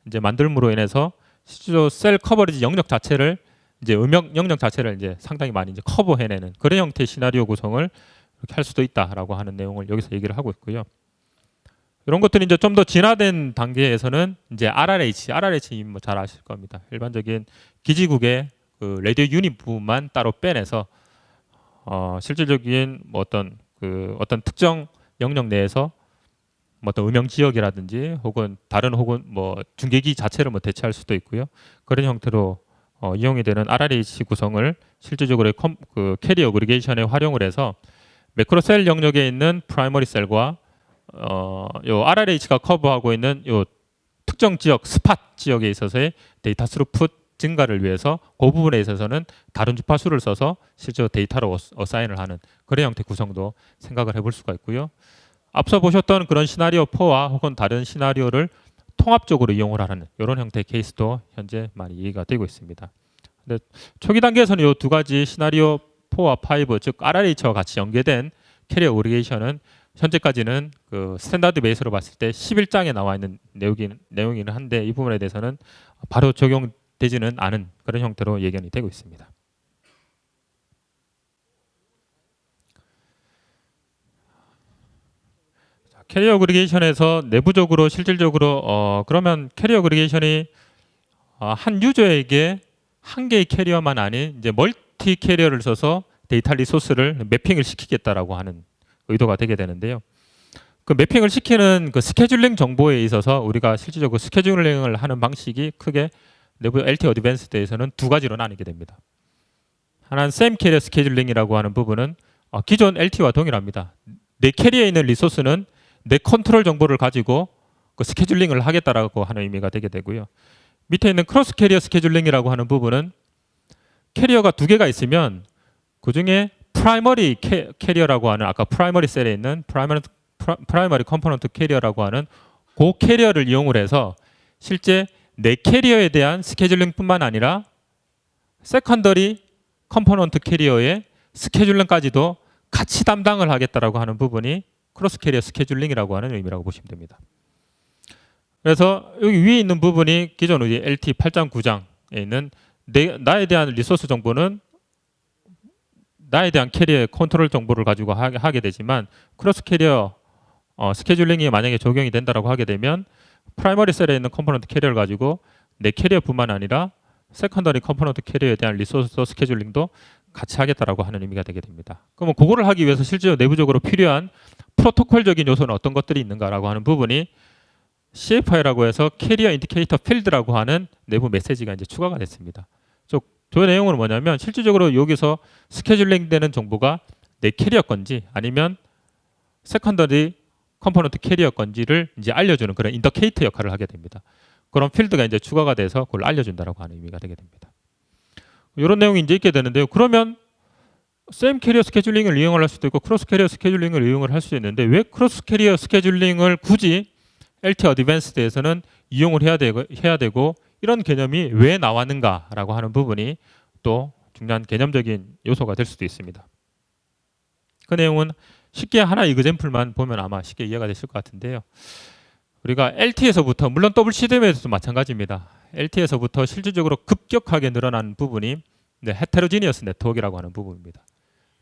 이제 만들므로 인해서 실제로 셀 커버리지 영역 자체를 이제 음역 영역 자체를 이제 상당히 많이 이제 커버해내는 그런 형태의 시나리오 구성을 이렇게 할 수도 있다라고 하는 내용을 여기서 얘기를 하고 있고요. 이런 것들이 이제 좀 더 진화된 단계에서는 이제 RRH 뭐 잘 아실 겁니다. 일반적인 기지국의 그 라디오 유닛 부분만 따로 빼내서 실질적인 뭐 어떤 특정 영역 내에서 뭐 어떤 음영 지역이라든지 혹은 뭐 중계기 자체를 뭐 대체할 수도 있고요. 그런 형태로 이용이 되는 RRH 구성을 실질적으로 그 캐리어 어그리게이션에 활용을 해서 매크로셀 영역에 있는 프라이머리 셀과 요 RRH가 커버하고 있는 요 특정 지역 스팟 지역에 있어서의 데이터 스루풋 증가를 위해서 그 부분에 있어서는 다른 주파수를 써서 실제로 데이터로 어사인을 하는 그런 형태 구성도 생각을 해볼 수가 있고요. 앞서 보셨던 그런 시나리오 4와 혹은 다른 시나리오를 통합적으로 이용을 하는 이런 형태의 케이스도 현재 많이 얘기가 되고 있습니다. 근데 초기 단계에서는 이 두 가지 시나리오 4와 5, 즉 RRH와 같이 연계된 캐리어 어그리게이션은 현재까지는 그 스탠다드 베이스로 봤을 때 11장에 나와 있는 내용이긴 한데 이 부분에 대해서는 바로 적용되지는 않은 그런 형태로 예견이 되고 있습니다. 캐리어 어그리게이션에서 내부적으로 실질적으로 그러면 캐리어 어그리게이션이 한 유저에게 한 개의 캐리어만 아닌 이제 멀티 캐리어를 써서 데이터 리소스를 매핑을 시키겠다라고 하는 의도가 되게 되는데요. 그 매핑을 시키는 그 스케줄링 정보에 있어서 우리가 실질적으로 스케줄링을 하는 방식이 크게 내부 LTE 어드밴스드에서는 두 가지로 나뉘게 됩니다. 하나는 샘 캐리어 스케줄링이라고 하는 부분은 기존 LTE와 동일합니다. 내 캐리어에 있는 리소스는 내 컨트롤 정보를 가지고 그 스케줄링을 하겠다라고 하는 의미가 되게 되고요. 밑에 있는 크로스 캐리어 스케줄링이라고 하는 부분은 캐리어가 두 개가 있으면 그 중에 프라이머리 캐리어라고 하는 아까 프라이머리 셀에 있는 프라이머리 컴포넌트 캐리어라고 하는 그 캐리어를 이용을 해서 실제 내 캐리어에 대한 스케줄링뿐만 아니라 세컨더리 컴포넌트 캐리어의 스케줄링까지도 같이 담당을 하겠다라고 하는 부분이 크로스 캐리어 스케줄링이라고 하는 의미라고 보시면 됩니다. 그래서 여기 위에 있는 부분이 기존 우리 LTE 8.9장에 있는 나에 대한 리소스 정보는 나에 대한 캐리어의 컨트롤 정보를 가지고 하게 되지만 크로스 캐리어 스케줄링이 만약에 적용이 된다라고 하게 되면 프라이머리 셀에 있는 컴포넌트 캐리어를 가지고 내 캐리어뿐만 아니라 세컨더리 컴포넌트 캐리어에 대한 리소스 스케줄링도 같이 하겠다라고 하는 의미가 되게 됩니다. 그러면 그거를 하기 위해서 실제로 내부적으로 필요한 프로토콜적인 요소는 어떤 것들이 있는가라고 하는 부분이 CFI라고 해서 캐리어 인디케이터 필드라고 하는 내부 메시지가 이제 추가가 됐습니다. 저 내용은 뭐냐면 실질적으로 여기서 스케줄링 되는 정보가 내 캐리어 건지 아니면 세컨더리 컴포넌트 캐리어 건지를 이제 알려주는 그런 인더케이터 역할을 하게 됩니다. 그런 필드가 이제 추가가 돼서 그걸 알려준다라고 하는 의미가 되게 됩니다. 이런 내용이 이제 있게 되는데요. 그러면 세임 캐리어 스케줄링을 이용을 할 수도 있고 크로스 캐리어 스케줄링을 이용을 할 수 있는데 왜 크로스 캐리어 스케줄링을 굳이 LTE 어드밴스드에서는 이용을 해야 되고 이런 개념이 왜 나왔는가라고 하는 부분이 또 중요한 개념적인 요소가 될 수도 있습니다. 그 내용은 쉽게 하나 이그젬플만 보면 아마 쉽게 이해가 되실 것 같은데요. 우리가 LTE에서부터 물론 WCDM에서도 마찬가지입니다. LTE에서부터 실질적으로 급격하게 늘어난 부분이 헤테로지니어스 네트워크라고 하는 부분입니다.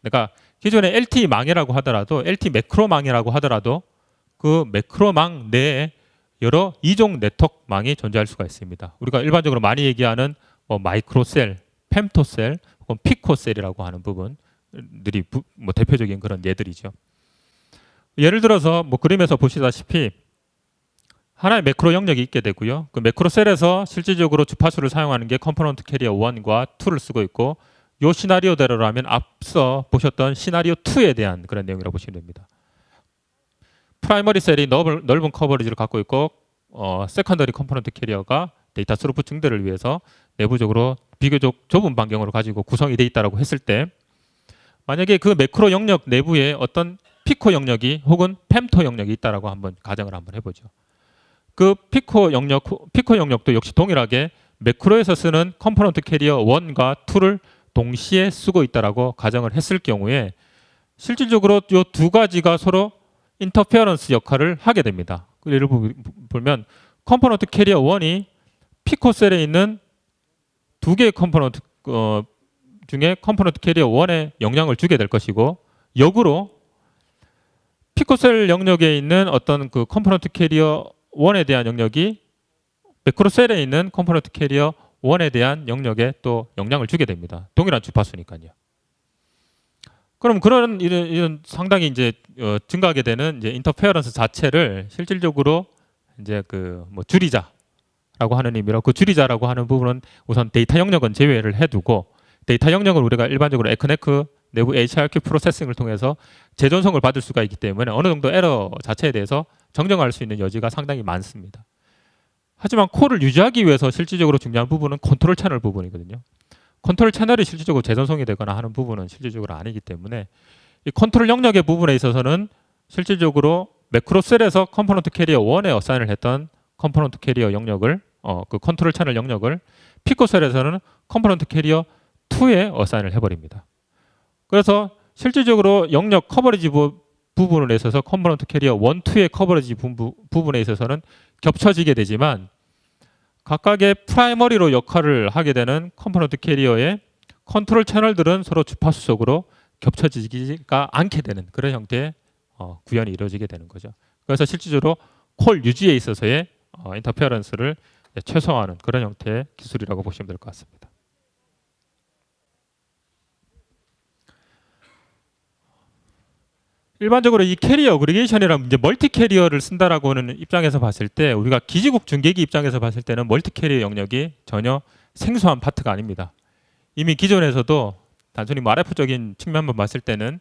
그러니까 기존에 LTE 망이라고 하더라도 LTE 매크로망이라고 하더라도 그 매크로망 내에 여러 이종 네트워크망이 존재할 수가 있습니다. 우리가 일반적으로 많이 얘기하는 마이크로셀, 펨토셀, 혹은 피코셀이라고 하는 부분들이 대표적인 그런 예들이죠. 예를 들어서 그림에서 보시다시피 하나의 매크로 영역이 있게 되고요. 그 매크로셀에서 실질적으로 주파수를 사용하는 게 컴포넌트 캐리어 1과 2를 쓰고 있고 이 시나리오대로라면 앞서 보셨던 시나리오 2에 대한 그런 내용이라고 보시면 됩니다. 프라이머리 셀이 넓은 커버리지를 갖고 있고 세컨더리 컴포넌트 캐리어가 데이터 스루프 증대를 위해서 내부적으로 비교적 좁은 반경으로 가지고 구성이 되어 있다고 했을 때 만약에 그 매크로 영역 내부에 어떤 피코 영역이 혹은 펨토 영역이 있다라고 한번 가정을 한번 해보죠. 그 피코 영역도 역시 동일하게 매크로에서 쓰는 컴포넌트 캐리어 1과 2를 동시에 쓰고 있다라고 가정을 했을 경우에 실질적으로 이 두 가지가 서로 인터페어런스 역할을 하게 됩니다. 예를 보면 컴포넌트 캐리어 1이 피코셀에 있는 두 개의 컴포넌트 중에 컴포넌트 캐리어 1에 영향을 주게 될 것이고 역으로 피코셀 영역에 있는 어떤 그 컴포넌트 캐리어 1에 대한 영역이 매크로셀에 있는 컴포넌트 캐리어 1에 대한 영역에 또 영향을 주게 됩니다. 동일한 주파수니까요. 그럼 그런 이런 상당히 이제 증가하게 되는 이제 인터페어런스 자체를 실질적으로 이제 줄이자라고 하는 의미로 그 줄이자라고 하는 부분은 우선 데이터 영역은 제외를 해두고 데이터 영역을 우리가 일반적으로 에크네크 내부 HRQ 프로세싱을 통해서 재전송을 받을 수가 있기 때문에 어느 정도 에러 자체에 대해서 정정할 수 있는 여지가 상당히 많습니다. 하지만 콜을 유지하기 위해서 실질적으로 중요한 부분은 컨트롤 채널 부분이거든요. 컨트롤 채널이 실질적으로 재전송이 되거나 하는 부분은 실질적으로 아니기 때문에 이 컨트롤 영역의 부분에 있어서는 실질적으로 매크로셀에서 컴포넌트 캐리어 1에 어사인을 했던 컴포넌트 캐리어 영역을 그 컨트롤 채널 영역을 피코셀에서는 컴포넌트 캐리어 2에 어사인을 해버립니다. 그래서 실질적으로 영역 커버리지 부분에 있어서 컴포넌트 캐리어 1, 2의 커버리지 부분에 있어서는 겹쳐지게 되지만 각각의 프라이머리로 역할을 하게 되는 컴포넌트 캐리어의 컨트롤 채널들은 서로 주파수적으로 겹쳐지지가 않게 되는 그런 형태의 구현이 이루어지게 되는 거죠. 그래서 실질적으로 콜 유지에 있어서의 인터페어런스를 최소화하는 그런 형태의 기술이라고 보시면 될 것 같습니다. 일반적으로 이 캐리어 어그리게이션이라는 이제 멀티 캐리어를 쓴다라고 하는 입장에서 봤을 때 우리가 기지국 중계기 입장에서 봤을 때는 멀티 캐리어 영역이 전혀 생소한 파트가 아닙니다. 이미 기존에서도 단순히 RF적인 측면만 봤을 때는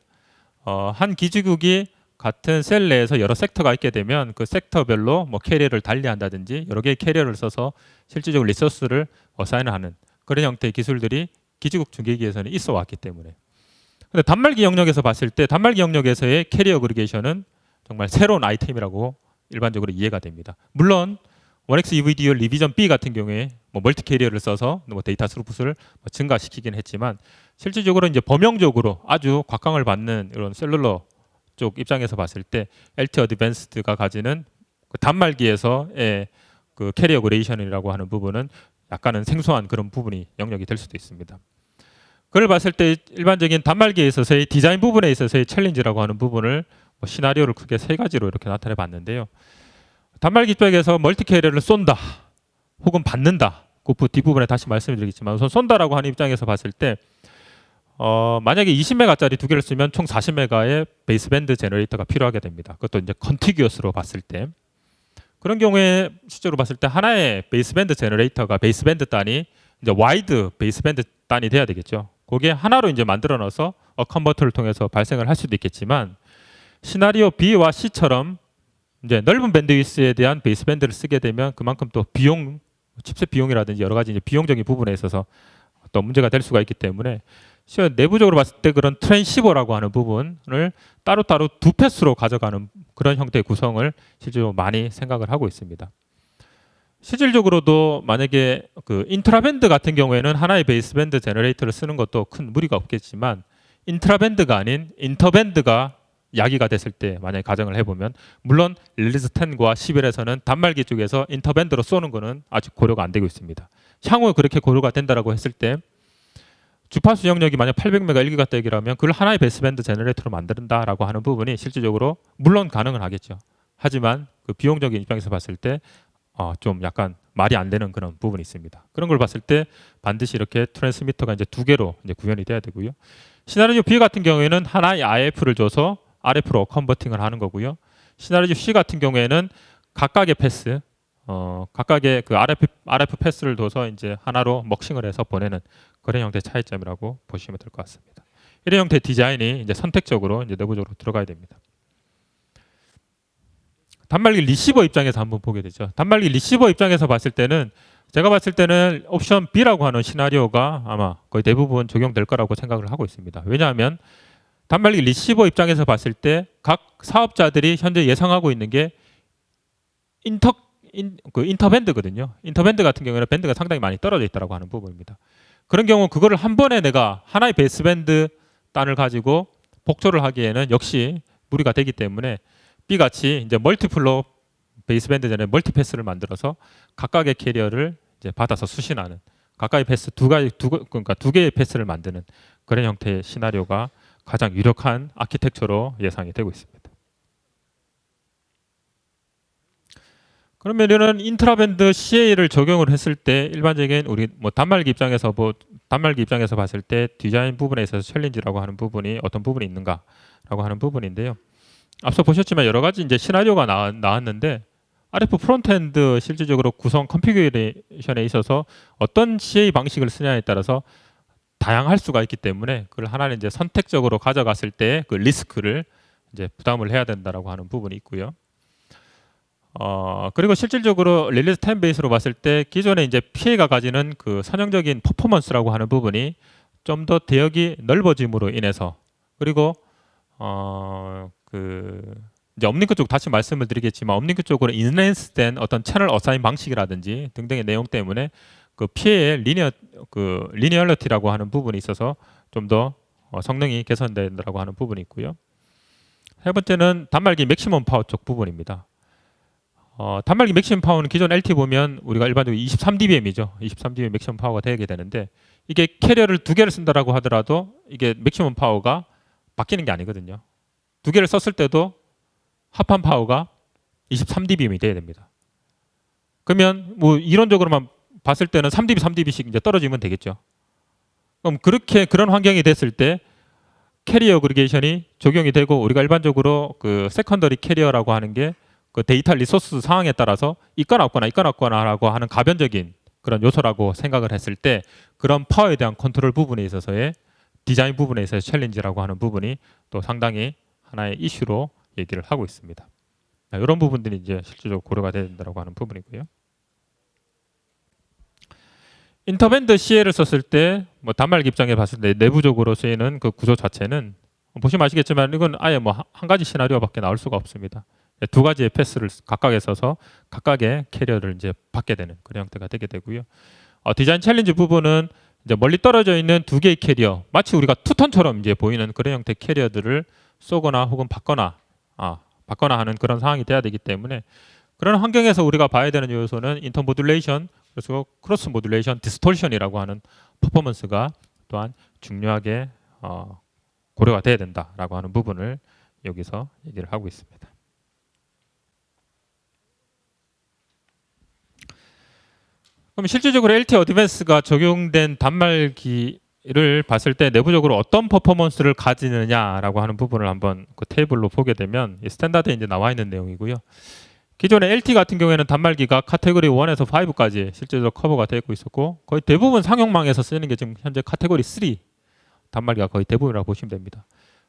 한 기지국이 같은 셀 내에서 여러 섹터가 있게 되면 그 섹터별로 캐리어를 달리한다든지 여러 개의 캐리어를 써서 실질적으로 리소스를 어사인하는 그런 형태의 기술들이 기지국 중계기에서는 있어 왔기 때문에 근데 단말기 영역에서 봤을 때 단말기 영역에서의 캐리어 어그리게이션은 정말 새로운 아이템이라고 일반적으로 이해가 됩니다. 물론 1X EVDO 리비전 B 같은 경우에 멀티 캐리어를 써서 데이터 스루풋을 증가시키긴 했지만 실질적으로 이제 범용적으로 아주 곽강을 받는 이런 셀룰러 쪽 입장에서 봤을 때 LTE 어드밴스드가 가지는 그 단말기에서의 그 캐리어 어그리게이션이라고 하는 부분은 약간은 생소한 그런 부분이 영역이 될 수도 있습니다. 그걸 봤을 때 일반적인 단말기에 있어서의 디자인 부분에 있어서의 챌린지라고 하는 부분을 시나리오를 크게 세 가지로 이렇게 나타내 봤는데요. 단말기 쪽에서 멀티 캐리어를 쏜다 혹은 받는다 그 뒷부분에 다시 말씀드리겠지만 우선 쏜다라고 하는 입장에서 봤을 때 만약에 20메가짜리 두 개를 쓰면 총 40메가의 베이스밴드 제너레이터가 필요하게 됩니다. 그것도 이제 컨티규어스로 봤을 때 그런 경우에 실제로 봤을 때 하나의 베이스밴드 제너레이터가 베이스밴드 단위 이제 와이드 베이스밴드 단위 돼야 되겠죠. 그게 하나로 이제 만들어 넣어서 컨버터를 통해서 발생을 할 수도 있겠지만 시나리오 B와 C처럼 이제 넓은 밴드위스에 대한 베이스밴드를 쓰게 되면 그만큼 또 비용, 칩셋 비용이라든지 여러 가지 이제 비용적인 부분에 있어서 또 문제가 될 수가 있기 때문에 내부적으로 봤을 때 그런 트랜시버라고 하는 부분을 따로따로 두 패스로 가져가는 그런 형태의 구성을 실제로 많이 생각을 하고 있습니다. 실질적으로도 만약에 그 인트라밴드 같은 경우에는 하나의 베이스밴드 제너레이터를 쓰는 것도 큰 무리가 없겠지만 인트라밴드가 아닌 인터밴드가 야기가 됐을 때 만약에 가정을 해보면 물론 릴리즈 10과 11에서는 단말기 쪽에서 인터밴드로 쏘는 거는 아직 고려가 안 되고 있습니다. 향후에 그렇게 고려가 된다라고 했을 때 주파수 영역이 만약 800메가 1기가대기라면 그걸 하나의 베이스밴드 제너레이터로 만든다라고 하는 부분이 실질적으로 물론 가능은 하겠죠. 하지만 그 비용적인 입장에서 봤을 때 좀 약간 말이 안 되는 그런 부분이 있습니다. 그런 걸 봤을 때 반드시 이렇게 트랜스미터가 이제 두 개로 이제 구현이 돼야 되고요. 시나리오 B 같은 경우에는 하나의 IF를 줘서 RF로 컨버팅을 하는 거고요. 시나리오 C 같은 경우에는 각각의 패스, 각각의 그 RF 패스를 둬서 이제 하나로 먹싱을 해서 보내는 그런 형태의 차이점이라고 보시면 될 것 같습니다. 이런 형태의 디자인이 이제 선택적으로 이제 내부적으로 들어가야 됩니다. 단말기 리시버 입장에서 한번 보게 되죠. 단말기 리시버 입장에서 봤을 때는 제가 봤을 때는 옵션 B라고 하는 시나리오가 아마 거의 대부분 적용될 거라고 생각을 하고 있습니다. 왜냐하면 단말기 리시버 입장에서 봤을 때 각 사업자들이 현재 예상하고 있는 게 인터밴드거든요. 인터밴드 같은 경우에는 밴드가 상당히 많이 떨어져 있다고 하는 부분입니다. 그런 경우 그거를 한 번에 내가 하나의 베이스밴드 단을 가지고 복조를 하기에는 역시 무리가 되기 때문에 B같이 이제 멀티플로 베이스밴드 전에 멀티패스를 만들어서 각각의 캐리어를 이제 받아서 수신하는 각각의 패스 그러니까 두 개의 패스를 만드는 그런 형태의 시나리오가 가장 유력한 아키텍처로 예상이 되고 있습니다. 그러면 이런 인트라밴드 CA를 적용을 했을 때 일반적인 우리 뭐 단말기 입장에서 봤을 때 디자인 부분에 있어서 챌린지라고 하는 부분이 어떤 부분이 있는가라고 하는 부분인데요. 앞서 보셨지만 여러 가지 이제 시나리오가 나왔는데 RF 프론트엔드 실질적으로 구성 컨피규레이션에 있어서 어떤 CA 방식을 쓰냐에 따라서 다양할 수가 있기 때문에 그걸 하나는 이제 선택적으로 가져갔을 때 그 리스크를 이제 부담을 해야 된다라고 하는 부분이 있고요. 그리고 실질적으로 릴리즈 10 베이스로 봤을 때 기존에 이제 PA가 가지는 그 선형적인 퍼포먼스라고 하는 부분이 좀 더 대역이 넓어짐으로 인해서 그리고 이제 업링크 쪽 다시 말씀을 드리겠지만 업링크 쪽으로 인핸스된 어떤 채널 어사인 방식이라든지 등등의 내용 때문에 그 PA의 리니어리티라고 하는 부분이 있어서 좀 더 성능이 개선된다고 하는 부분이 있고요. 세 번째는 단말기 맥시멈 파워 쪽 부분입니다. 단말기 맥시멈 파워는 기존 LT 보면 우리가 일반적으로 23dBm이죠. 23dBm 맥시멈 파워가 되게 되는데 이게 캐리어를 두 개를 쓴다라고 하더라도 이게 맥시멈 파워가 바뀌는 게 아니거든요. 두 개를 썼을 때도 합한 파워가 23dBm이 돼야 됩니다. 그러면 뭐 이론적으로만 봤을 때는 3dB, 3dB씩 이제 떨어지면 되겠죠. 그럼 그런 환경이 됐을 때 캐리어 어그리게이션이 적용이 되고 우리가 일반적으로 그 세컨더리 캐리어라고 하는 게 그 데이터 리소스 상황에 따라서 있거나 없거나라고 하는 가변적인 그런 요소라고 생각을 했을 때 그런 파워에 대한 컨트롤 부분에 있어서의 디자인 부분에 있어서 챌린지라고 하는 부분이 또 상당히 하나의 이슈로 얘기를 하고 있습니다. 이런 부분들이 이제 실질적으로 고려가 된다고 하는 부분이고요. 인터밴드 CA를 썼을 때 뭐 단말기 입장에 봤을 때 내부적으로 쓰이는 그 구조 자체는 보시면 아시겠지만 이건 아예 뭐 한 가지 시나리오밖에 나올 수가 없습니다. 두 가지의 패스를 각각에 써서 각각의 캐리어를 이제 받게 되는 그런 형태가 되게 되고요. 디자인 챌린지 부분은 이제 멀리 떨어져 있는 두 개의 캐리어, 마치 우리가 투턴처럼 이제 보이는 그런 형태의 캐리어들을 쏘거나 혹은 받거나 하는 그런 상황이 돼야 되기 때문에 그런 환경에서 우리가 봐야 되는 요소는 인터 모듈레이션, 그래서 크로스 모듈레이션, 디스톨션이라고 하는 퍼포먼스가 또한 중요하게 고려가 돼야 된다라고 하는 부분을 여기서 얘기를 하고 있습니다. 그럼 실질적으로 LTE 어드밴스가 적용된 단말기를 봤을 때 내부적으로 어떤 퍼포먼스를 가지느냐라고 하는 부분을 한번 그 테이블로 보게 되면 이 스탠다드에 이제 나와 있는 내용이고요. 기존의 LTE 같은 경우에는 단말기가 카테고리 1에서 5까지 실제로 커버가 되고 있었고 거의 대부분 상용망에서 쓰는 게 지금 현재 카테고리 3 단말기가 거의 대부분이라고 보시면 됩니다.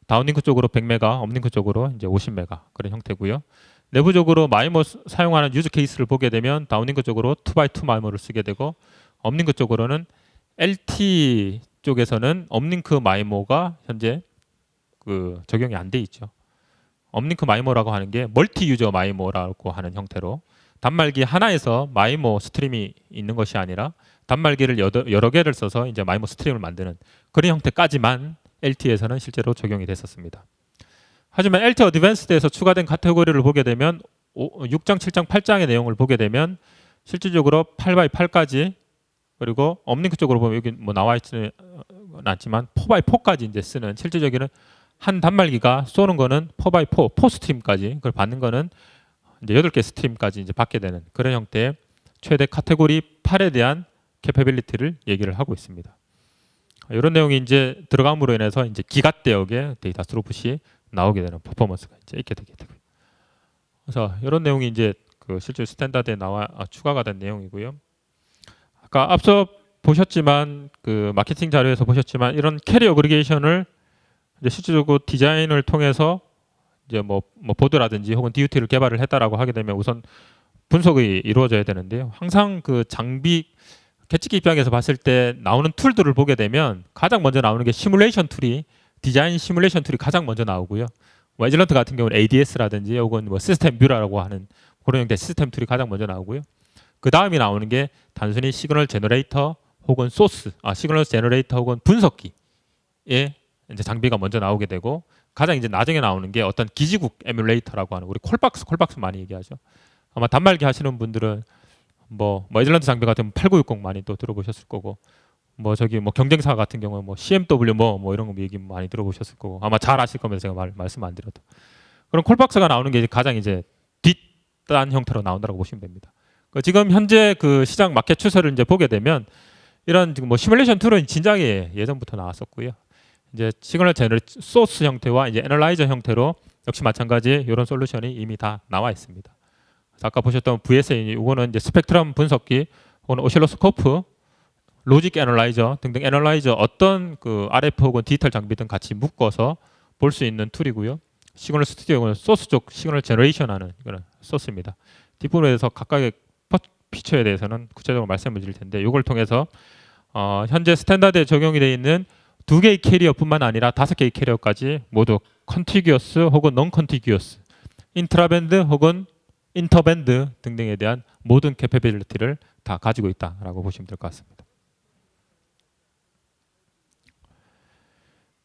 다운링크 쪽으로 100메가, 업링크 쪽으로 이제 50메가 그런 형태고요. 내부적으로 마이모 사용하는 유즈 케이스를 보게 되면 다운링크 쪽으로 2x2 마이모를 쓰게 되고 업링크 쪽으로는 LT 쪽에서는 업링크 마이모가 현재 그 적용이 안 돼 있죠. 업링크 마이모라고 하는 게 멀티 유저 마이모라고 하는 형태로 단말기 하나에서 마이모 스트림이 있는 것이 아니라 단말기를 여러 개를 써서 이제 마이모 스트림을 만드는 그런 형태까지만 LT에서는 실제로 적용이 됐었습니다. 하지만 LT 어드밴스드에서 추가된 카테고리를 보게 되면 6장, 7장, 8장의 내용을 보게 되면 실질적으로 8x8까지 그리고 업링크 쪽으로 보면 여기 뭐 나와 있지는 않지만 4x4까지 이제 쓰는 실질적인 한 단말기가 쏘는 거는 4x4, 4 스트림까지 그걸 받는 거는 이제 8개 스트림까지 이제 받게 되는 그런 형태의 최대 카테고리 8에 대한 캐퍼빌리티를 얘기를 하고 있습니다. 이런 내용이 이제 들어감으로 인해서 이제 기가 대역의 데이터 스루풋이 나오게 되는 퍼포먼스가 이제 있게 되게 되고요. 그래서 이런 내용이 이제 그 실제 스탠다드에 나와 추가가 된 내용이고요. 아까 앞서 보셨지만 그 마케팅 자료에서 보셨지만 이런 캐리 어그리게이션을 이제 실질적으로 디자인을 통해서 이제 뭐 보드라든지 혹은 DUT를 개발을 했다라고 하게 되면 우선 분석이 이루어져야 되는데요. 항상 그 장비 개측기 입장에서 봤을 때 나오는 툴들을 보게 되면 가장 먼저 나오는 게 시뮬레이션 툴이 디자인 시뮬레이션 툴이 가장 먼저 나오고요. 에즐런트 같은 경우는 ADS라든지 혹은 뭐 시스템 뷰라고 하는 그런 형태의 시스템 툴이 가장 먼저 나오고요. 그 다음이 나오는 게 단순히 시그널 제너레이터 혹은 소스, 시그널 제너레이터 혹은 분석기의 이제 장비가 먼저 나오게 되고 가장 이제 나중에 나오는 게 어떤 기지국 에뮬레이터라고 하는 우리 콜박스 많이 얘기하죠. 아마 단말기 하시는 분들은 뭐 에즐런트 장비 같은 8960 많이 또 들어보셨을 거고 뭐 저기 뭐 경쟁사 같은 경우는 뭐 CMW 뭐 이런 거 얘기 많이 들어보셨을 거고 아마 잘 아실 거면서 제가 말씀 안 드려도 그런 콜박스가 나오는 게 가장 이제 뒷단 형태로 나온다고 보시면 됩니다. 지금 현재 그 시장 마켓 추세를 이제 보게 되면 이런 지금 뭐 시뮬레이션 툴은 진작에 예전부터 나왔었고요. 이제 시그널 제너레이터 소스 형태와 이제 애널라이저 형태로 역시 마찬가지 이런 솔루션이 이미 다 나와 있습니다. 그래서 아까 보셨던 VSA 이거는 이제 스펙트럼 분석기 혹은 오실로스코프, 로직 애널라이저 등등 애널라이저 어떤 그 RF 혹은 디지털 장비든 같이 묶어서 볼 수 있는 툴이고요. 시그널 스튜디오는 소스 쪽 시그널 제너레이션하는 이거는 소스입니다. 뒷부분에서 각각의 피처에 대해서는 구체적으로 말씀을 드릴 텐데 이걸 통해서 현재 스탠다드에 적용이 되어 있는 2개의 캐리어뿐만 아니라 5개의 캐리어까지 모두 컨티규어스 혹은 non 컨티규어스, 인트라밴드 혹은 인터밴드 등등에 대한 모든 캐퍼빌리티를 다 가지고 있다라고 보시면 될 것 같습니다.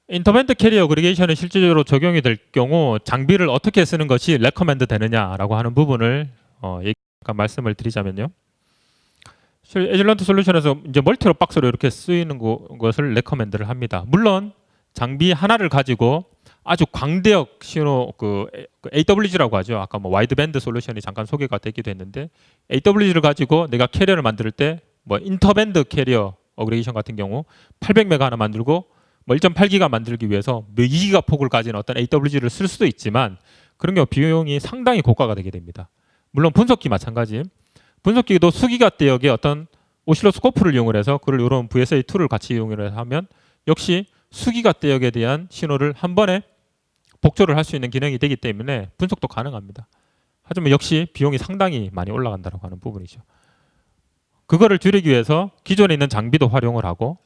인터밴드 캐리어 어그리게이션은 실질적으로 적용이 될 경우 장비를 어떻게 쓰는 것이 레커멘드 되느냐라고 하는 부분을 잠깐 말씀을 드리자면요. 에즐런트 솔루션에서 이제 멀티로 박스로 이렇게 쓰이는 것을 레커멘드를 합니다. 물론 장비 하나를 가지고 아주 광대역 신호 그 AWG라고 하죠. 아까 뭐 와이드밴드 솔루션이 잠깐 소개가 되기도 했는데 AWG를 가지고 내가 캐리어를 만들 때 뭐 인터밴드 캐리어 어그리게이션 같은 경우 800메가 하나 만들고 뭐 1.8기가 만들기 위해서 2기가 폭을 가진 어떤 AWG를 쓸 수도 있지만 그런 경우 비용이 상당히 고가가 되게 됩니다. 물론 분석기 마찬가지. 분석기도 수기가 대역의 어떤 오실로스코프를 이용을 해서 그걸 이런 VSA 툴을 같이 이용을 하면 역시 수기가 대역에 대한 신호를 한 번에 복조를 할 수 있는 기능이 되기 때문에 분석도 가능합니다. 하지만 역시 비용이 상당히 많이 올라간다고 하는 부분이죠. 그거를 줄이기 위해서 기존에 있는 장비도 활용을 하고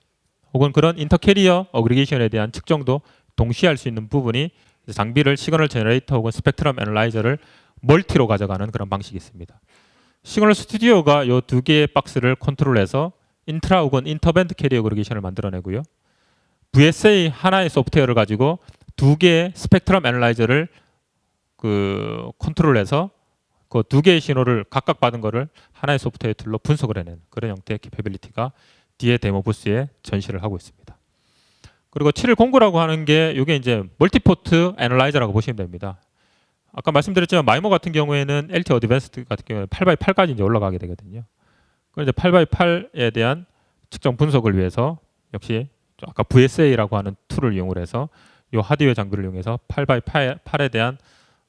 혹은 그런 인터캐리어 어그리게이션에 대한 측정도 동시에 할 수 있는 부분이 장비를 시그널 제너레이터 혹은 스펙트럼 애널라이저를 멀티로 가져가는 그런 방식이 있습니다. 시그널 스튜디오가 이 2개의 박스를 컨트롤해서 인트라 혹은 인터밴드 캐리어 어그리게이션을 만들어내고요. VSA 하나의 소프트웨어를 가지고 2개의 스펙트럼 애널라이저를 그 컨트롤해서 그 2개의 신호를 각각 받은 거를 하나의 소프트웨어 툴로 분석을 해내는 그런 형태의 캐퍼빌리티가 뒤에 데모 부스에 전시를 하고 있습니다. 그리고 7109라고 하는 게 이게 이제 멀티포트 애널라이저라고 보시면 됩니다. 아까 말씀드렸지만 마이모 같은 경우에는 LT 어드밴스드 같은 경우에 8x8까지 이제 올라가게 되거든요. 그런데 8x8에 대한 측정 분석을 위해서 역시 아까 VSA라고 하는 툴을 이용을 해서 이 하드웨어 장비를 이용해서 8x8에 대한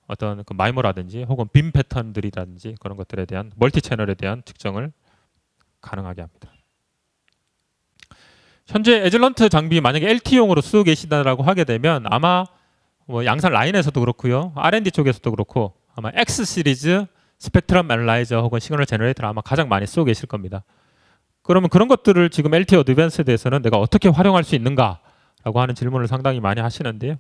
어떤 그 마이모라든지 혹은 빔 패턴들이라든지 그런 것들에 대한 멀티 채널에 대한 측정을 가능하게 합니다. 현재 에즐런트 장비 만약에 LT용으로 쓰고 계시다라고 하게 되면 아마 뭐 양산 라인에서도 그렇고요, R&D 쪽에서도 그렇고 아마 X 시리즈 스펙트럼 애널라이저 혹은 시그널 제너레이터를 아마 가장 많이 쓰고 계실 겁니다. 그러면 그런 것들을 지금 LTE 어드밴스드에서는 내가 어떻게 활용할 수 있는가라고 하는 질문을 상당히 많이 하시는데요.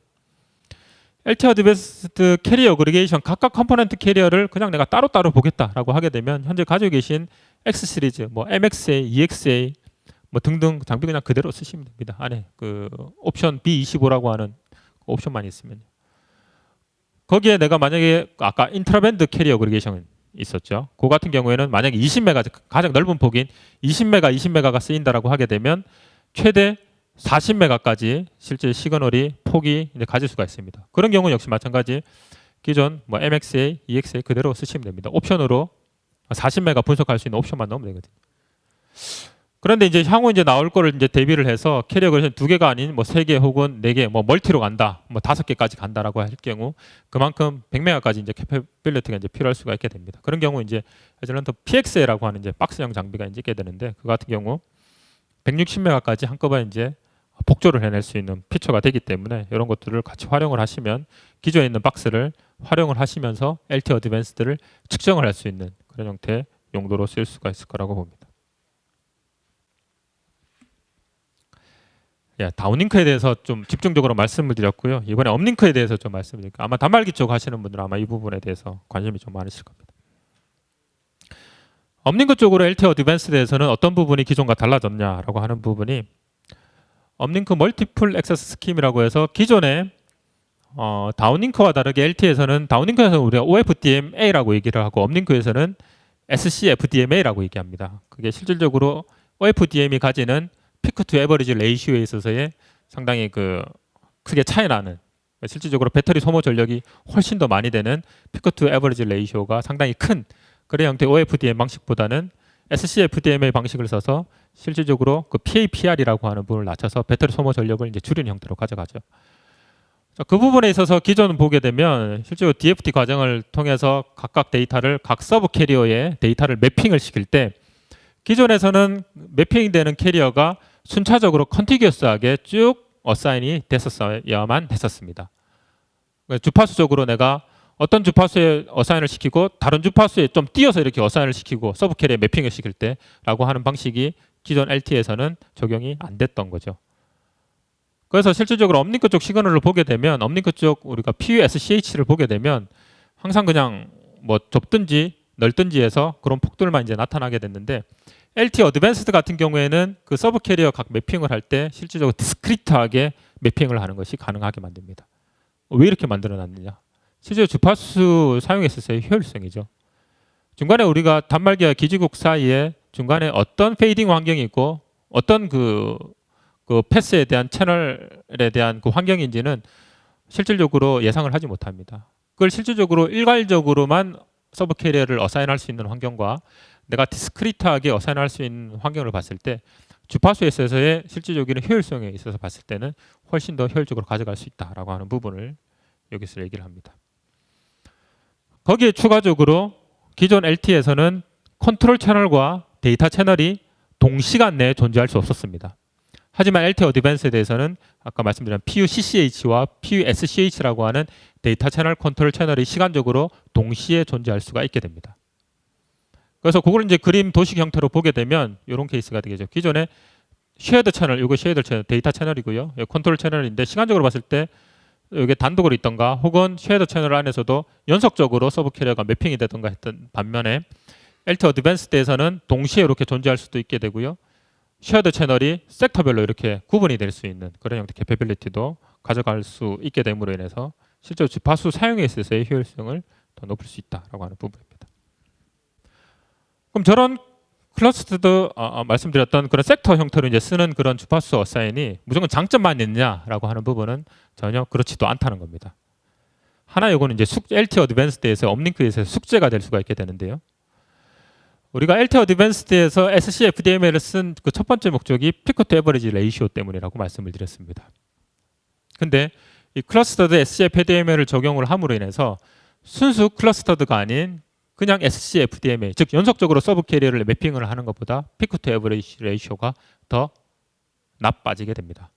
LTE 어드밴스드 캐리어 어그리게이션 각각 컴포넌트 캐리어를 그냥 내가 따로따로 보겠다라고 하게 되면 현재 가지고 계신 X 시리즈, 뭐 MXA, EXA 뭐 등등 장비 그냥 그대로 쓰시면 됩니다. 안에 그 옵션 B25라고 하는 옵션만 있으면 거기에 내가 만약에 아까 인트라밴드 캐리어 어그리게이션 있었죠. 그 같은 경우에는 만약에 20메가 가장 넓은 폭인 20메가, 20메가가 쓰인다라고 하게 되면 최대 40메가까지 실제 시그널이 폭이 이제 가질 수가 있습니다. 그런 경우는 역시 마찬가지 기존 뭐 MXA, EXA 그대로 쓰시면 됩니다. 옵션으로 40메가 분석할 수 있는 옵션만 넣으면 되거든요. 그런데 이제 향후 이제 나올 거를 이제 대비를 해서 캐리어 버전 2개가 아닌 뭐 3개 혹은 4개 뭐 멀티로 간다, 뭐 5개까지 간다라고 할 경우 그만큼 100메가까지 이제 캐퍼빌리티가 이제 필요할 수가 있게 됩니다. 그런 경우 이제 에즐런트 PXA라고 하는 이제 박스형 장비가 이제 있게 되는데 그 같은 경우 160메가까지 한꺼번에 이제 복조를 해낼 수 있는 피처가 되기 때문에 이런 것들을 같이 활용을 하시면 기존에 있는 박스를 활용을 하시면서 LTE 어드밴스드를 측정을 할 수 있는 그런 형태의 용도로 쓰일 수가 있을 거라고 봅니다. 예, 다운링크에 대해서 좀 집중적으로 말씀을 드렸고요. 이번에 업링크에 대해서 좀 말씀드릴게요. 아마 단말기 쪽 하시는 분들은 아마 이 부분에 대해서 관심이 좀 많으실 겁니다. 업링크 쪽으로 LTE 어드밴스드에서는 어떤 부분이 기존과 달라졌냐라고 하는 부분이 업링크 멀티플 액세스 스킴이라고 해서 기존에 다운링크와 다르게 LTE에서는 다운링크에서는 우리가 OFDMA라고 얘기를 하고 업링크에서는 SCFDMA라고 얘기합니다. 그게 실질적으로 OFDM이 가지는 피크 투 에버리지 레이시오에 있어서의 상당히 그 크게 차이 나는 실질적으로 배터리 소모 전력이 훨씬 더 많이 되는 피크 투 에버리지 레이시오가 상당히 큰 그런 형태의 OFDM 방식보다는 SCFDMA 방식을 써서 실질적으로 그 PAPR이라고 하는 부분을 낮춰서 배터리 소모 전력을 이제 줄이는 형태로 가져가죠. 자, 그 부분에 있어서 기존 보게 되면 실제로 DFT 과정을 통해서 각각 데이터를 각 서브 캐리어에 데이터를 매핑을 시킬 때 기존에서는 매핑되는 캐리어가 순차적으로 컨티기어스하게 쭉 어사인이 됐었어야만 했었습니다. 주파수적으로 내가 어떤 주파수에 어사인을 시키고 다른 주파수에 좀 띄어서 이렇게 어사인을 시키고 서브 캐리어에 매핑을 시킬 때라고 하는 방식이 기존 LTE에서는 적용이 안 됐던 거죠. 그래서 실질적으로 업링크 쪽 시그널을 보게 되면 업링크 쪽 우리가 PUSCH를 보게 되면 항상 그냥 뭐 좁든지 넓든지 해서 그런 폭들만 이제 나타나게 됐는데 LTE 어드밴스드 같은 경우에는 그 서브 캐리어 각 매핑을 할 때 실질적으로 디스크리트하게 매핑을 하는 것이 가능하게 만듭니다. 왜 이렇게 만들어 놨느냐? 실제 주파수 사용에 있어서의 효율성이죠. 중간에 우리가 단말기와 기지국 사이에 중간에 어떤 페이딩 환경이 있고 어떤 그 패스에 대한 채널에 대한 그 환경인지는 실질적으로 예상을 하지 못합니다. 그걸 실질적으로 일괄적으로만 서브 캐리어를 어사인할 수 있는 환경과 내가 디스크리트하게 어사인할 수 있는 환경을 봤을 때 주파수에 있어서의 실질적인 효율성에 있어서 봤을 때는 훨씬 더 효율적으로 가져갈 수 있다라고 하는 부분을 여기서 얘기를 합니다. 거기에 추가적으로 기존 LTE에서는 컨트롤 채널과 데이터 채널이 동시간 내에 존재할 수 없었습니다. 하지만 LTE 어드밴스에 대해서는 아까 말씀드린 PUCCH와 PUSCH라고 하는 데이터 채널 컨트롤 채널이 시간적으로 동시에 존재할 수가 있게 됩니다. 그래서 그걸 이제 그림 도식 형태로 보게 되면 이런 케이스가 되겠죠. 기존에 쉐어드 채널, 이거 쉐어드 채널 데이터 채널이고요. 컨트롤 채널인데 시간적으로 봤을 때 이게 단독으로 있던가 혹은 쉐어드 채널 안에서도 연속적으로 서브 캐리어가 매핑이 되던가 했던 반면에 LTE 어드밴스드에서는 동시에 이렇게 존재할 수도 있게 되고요. 쉐어드 채널이 섹터별로 이렇게 구분이 될 수 있는 그런 형태 캐패빌리티도 가져갈 수 있게 됨으로 인해서 실제로 주파수 사용에 있어서의 효율성을 더 높일 수 있다라고 하는 부분입니다. 그럼 저런 클러스터드 말씀드렸던 그런 섹터 형태로 이제 쓰는 그런 주파수 어사인이 무조건 장점만 있느냐라고 하는 부분은 전혀 그렇지도 않다는 겁니다. 하나 요거는 이제 LTE 어드밴스드에서 업링크에서 숙제가 될 수가 있게 되는데요. 우리가 LTE 어드밴스드에서 SCFDMA를 쓴 그 첫 번째 목적이 피크 투 에버리지 레이시오 때문이라고 말씀을 드렸습니다. 근데 이 클러스터드 SCFDMA를 적용을 함으로 인해서 순수 클러스터드가 아닌 그냥 SCFDMA, 즉 연속적으로 서브 캐리어를 매핑을 하는 것보다 피크 투 에버리지 레이시오가 더 나빠지게 됩니다.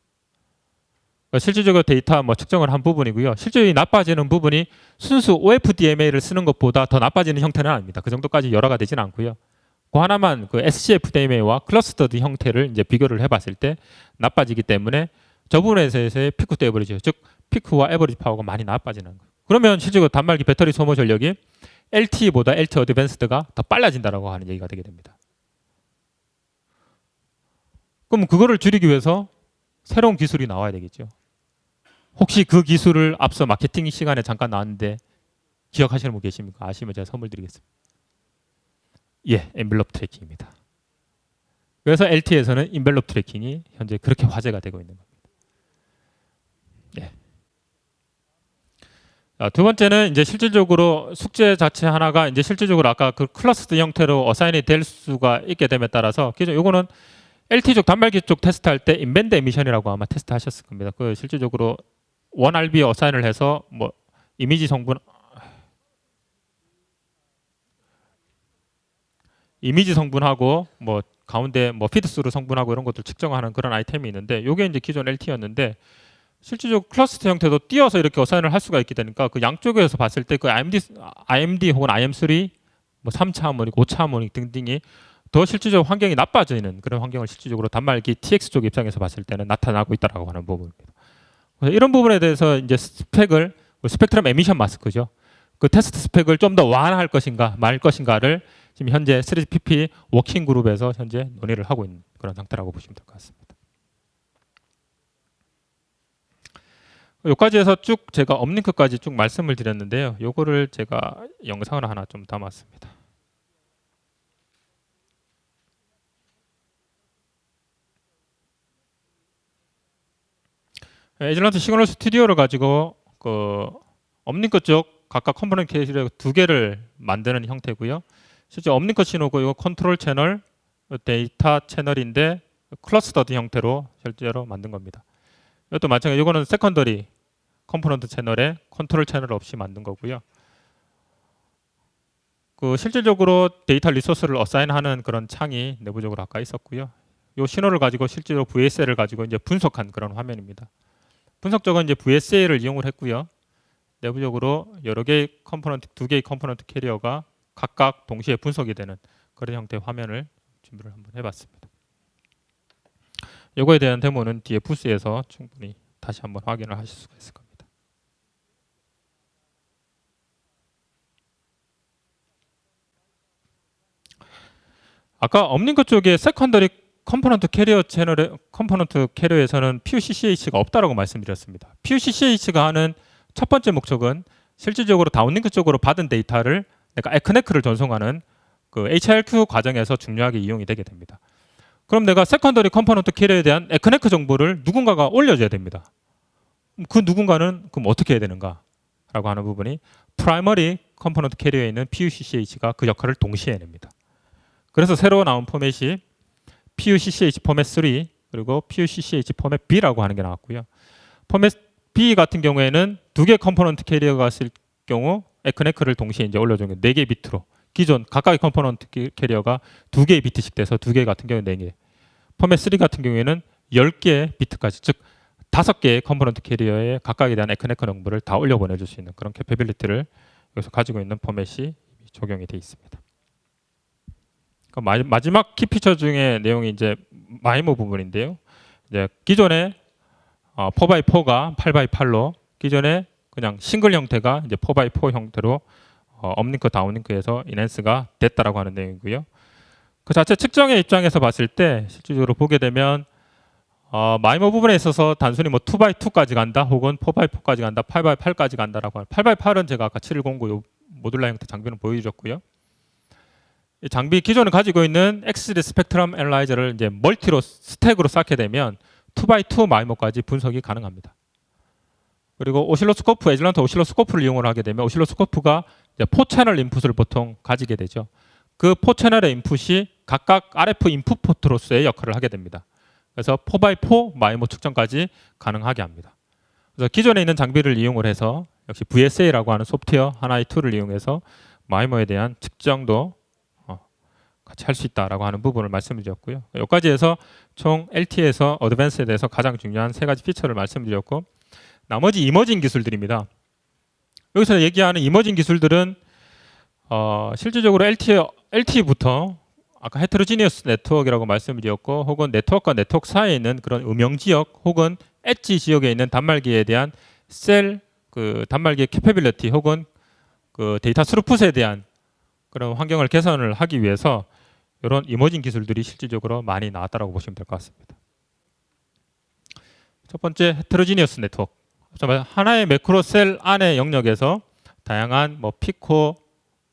실질적으로 데이터 측정을 한 부분이고요. 실제로 이 나빠지는 부분이 순수 OFDMA를 쓰는 것보다 더 나빠지는 형태는 아닙니다. 그 정도까지 열화가 되지는 않고요. 그 하나만 그 SCFDMA와 클러스터드 형태를 이제 비교를 해봤을 때 나빠지기 때문에 저 부분에서의 피크 또 에버리지, 즉 피크와 에버리지 파워가 많이 나빠지는 거예요. 그러면 실제로 단말기 배터리 소모 전력이 LTE보다 LTE 어드밴스드가 더 빨라진다라고 하는 얘기가 되게 됩니다. 그럼 그거를 줄이기 위해서 새로운 기술이 나와야 되겠죠. 혹시 그 기술을 앞서 마케팅 시간에 잠깐 나왔는데 기억하시는 분 계십니까? 아시면 제가 선물 드리겠습니다. 예, 엔벨롭 트래킹입니다. 그래서 LTE에서는 엔벨롭 트래킹이 현재 그렇게 화제가 되고 있는 겁니다. 예. 두 번째는 이제 실질적으로 숙제 자체 하나가 이제 실질적으로 아까 그 클러스터 형태로 어사인이 될 수가 있게 됨에 따라서 기존 요거는 LTE 쪽 단말기 쪽 테스트할 때 인밴드 에미션이라고 아마 테스트하셨을 겁니다. 그 실질적으로 1RB 어사인을 해서 뭐 이미지 성분하고 뭐 가운데 뭐 피드스루 성분하고 이런 것들 측정하는 그런 아이템이 있는데 요게 이제 기존 LTE였는데 실질적으로 클러스터 형태도 띄어서 이렇게 어사인을 할 수가 있게 되니까 그 양쪽에서 봤을 때 그 IMD 혹은 IM3 뭐 3차 하모닉, 5차 하모닉 등등이 더 실질적으로 환경이 나빠지는 그런 환경을 실질적으로 단말기 TX 쪽 입장에서 봤을 때는 나타나고 있다라고 하는 부분입니다. 그래서 이런 부분에 대해서 이제 스펙을 스펙트럼 에미션 마스크죠. 그 테스트 스펙을 좀 더 완화할 것인가 말 것인가를 지금 현재 3GPP 워킹 그룹에서 현재 논의를 하고 있는 그런 상태라고 보시면 될 것 같습니다. 여기까지 해서 쭉 제가 업링크까지 쭉 말씀을 드렸는데요. 요거를 제가 영상을 하나 좀 담았습니다. 에즐런트 시그널 스튜디오를 가지고 그 업링크 쪽 각각 컴포넌트 캐리어 두 개를 만드는 형태고요. 실제 업링크 신호고 이거 컨트롤 채널, 데이터 채널인데 클러스터드 형태로 실제로 만든 겁니다. 이것도 마찬가지. 이거는 세컨더리 컴포넌트 채널에 컨트롤 채널 없이 만든 거고요. 그 실질적으로 데이터 리소스를 어사인하는 그런 창이 내부적으로 아까 있었고요. 이 신호를 가지고 실제로 VSA를 가지고 이제 분석한 그런 화면입니다. 분석적은 이제 VSA를 이용을 했고요. 내부적으로 여러 개의 컴포넌트, 두 개의 컴포넌트 캐리어가 각각 동시에 분석이 되는 그런 형태의 화면을 준비를 한번 해봤습니다. 이거에 대한 데모는 뒤에 부스에서 충분히 다시 한번 확인을 하실 수가 있을 겁니다. 아까 업링크 쪽에 세컨더리 컴포넌트 캐리어 채널의 컴포넌트 캐리어에서는 PUCCH가 없다라고 말씀드렸습니다. PUCCH가 하는 첫 번째 목적은 실질적으로 다운링크 쪽으로 받은 데이터를 내가 에크네크를 전송하는 그 HRQ 과정에서 중요하게 이용이 되게 됩니다. 그럼 내가 세컨더리 컴포넌트 캐리어에 대한 에크네크 정보를 누군가가 올려줘야 됩니다. 그 누군가는 그럼 어떻게 해야 되는가라고 하는 부분이 프라이머리 컴포넌트 캐리어에 있는 PUCCH가 그 역할을 동시에 해냅니다. 그래서 새로 나온 포맷이 PUCCH 포맷 3 그리고 PUCCH 포맷 B라고 하는 게 나왔고요. 포맷 B 같은 경우에는 두 개 컴포넌트 캐리어가 있을 경우 에크네크를 동시에 이제 올려주는 게 4개 비트로 기존 각각의 컴포넌트 캐리어가 2개의 비트씩 돼서 2개 같은 경우에 4개. 포맷 3 같은 경우에는 10개의 비트까지 즉 5개의 컴포넌트 캐리어에 각각에 대한 에크네크 정보를 다 올려 보내줄 수 있는 그런 캐패빌리티를 여기서 가지고 있는 포맷이 적용이 되어 있습니다. 마지막 키 피처 중에 내용이 이제 마이모 부분인데요. 이제 기존에 4x4가 8x8로 기존에 그냥 싱글 형태가 이제 4x4 형태로 업링크 다운링크에서 인핸스가 됐다라고 하는 내용이고요. 그 자체 측정의 입장에서 봤을 때 실질적으로 보게 되면 마이모 부분에 있어서 단순히 뭐 2x2까지 간다 혹은 4x4까지 간다 8x8까지 간다라고 하는 8x8은 제가 아까 7109 모듈라 형태 장비는 보여주셨고요. 이 장비 기존에 가지고 있는 XD 스펙트럼 애널라이저를 이제 멀티로 스택으로 쌓게 되면 2x2 마이모까지 분석이 가능합니다. 그리고 오실로스코프, 에즐런트 오실로스코프를 이용을 하게 되면 오실로스코프가 이제 4채널 인풋을 보통 가지게 되죠. 그 4채널의 인풋이 각각 RF 인풋 포트로서의 역할을 하게 됩니다. 그래서 4x4 마이모 측정까지 가능하게 합니다. 그래서 기존에 있는 장비를 이용을 해서 역시 VSA라고 하는 소프트웨어 하나의 툴을 이용해서 마이모에 대한 측정도 같이 할 수 있다라고 하는 부분을 말씀드렸고요. 여기까지 해서 총 LTE에서 어드밴스에 대해서 가장 중요한 3가지 피처를 말씀드렸고 나머지 이머징 기술들입니다. 여기서 얘기하는 이머징 기술들은 실질적으로 LTE부터 아까 헤테로지니어스 네트워크라고 말씀드렸고 혹은 네트워크와 네트워크 사이에 있는 그런 음영 지역 혹은 엣지 지역에 있는 단말기에 대한 셀 그 단말기의 캐퍼빌리티 혹은 그 데이터 스루풋에 대한 그런 환경을 개선을 하기 위해서 이런 이머징 기술들이 실질적으로 많이 나왔다고 보시면 될 것 같습니다. 첫 번째 헤테로지니어스 네트워크. 하나의 매크로 셀 안의 영역에서 다양한 뭐 피코,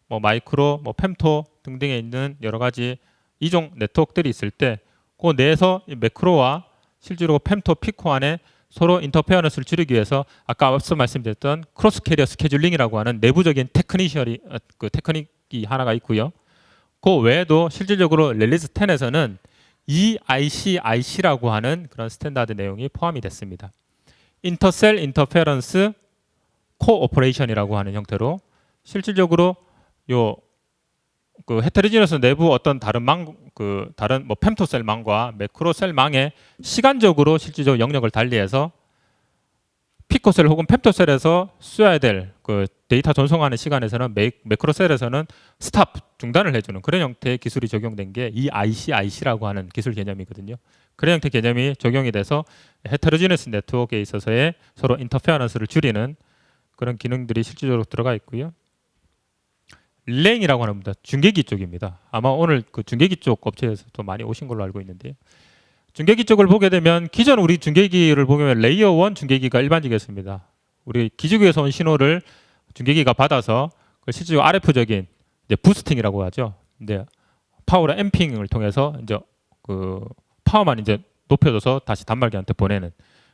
뭐 마이크로, 뭐 펨토 등등에 있는 여러 가지 이종 네트워크들이 있을 때 그 내에서 이 매크로와 실제로 펨토, 피코 안에 서로 인터페어런스를 줄이기 위해서 아까 앞서 말씀드렸던 크로스 캐리어 스케줄링이라고 하는 내부적인 테크닉이 하나가 있고요. 그 외에도 실질적으로 릴리즈 10에서는 EICIC라고 하는 그런 스탠다드 내용이 포함이 됐습니다. 인터셀 인터페어런스 코오퍼레이션이라고 하는 형태로 실질적으로 그 헤테로지니어스 내부 어떤 다른 다른 뭐 펨토셀망과 매크로셀망에 시간적으로 실질적으로 영역을 달리해서 피코셀 혹은 펨토셀에서 써야 될 그 데이터 전송하는 시간에서는 매크로셀에서는 스탑 중단을 해주는 그런 형태의 기술이 적용된 게 EICIC라고 하는 기술 개념이거든요. 그런 형태 개념이 적용이 돼서 헤테로지니어스 네트워크에 있어서의 서로 인터페어런스를 줄이는 그런 기능들이 실질적으로 들어가 있고요. 릴레잉이라고 합니다. 중계기 쪽입니다. 아마 오늘 그 중계기 쪽 업체에서 또 많이 오신 걸로 알고 있는데 중계기 쪽을 보게 되면 기존 우리 중계기를 보면 레이어 1 중계기가 일반적이었습니다. 우리 기지국에서 온 신호를 중계기가 받아서 그 실질적으로 RF적인 이제 부스팅이라고 하죠. 이제 파워를 앰핑을 통해서 이제 그 파워만 이제 높여줘서 다시 단말기한테 보내는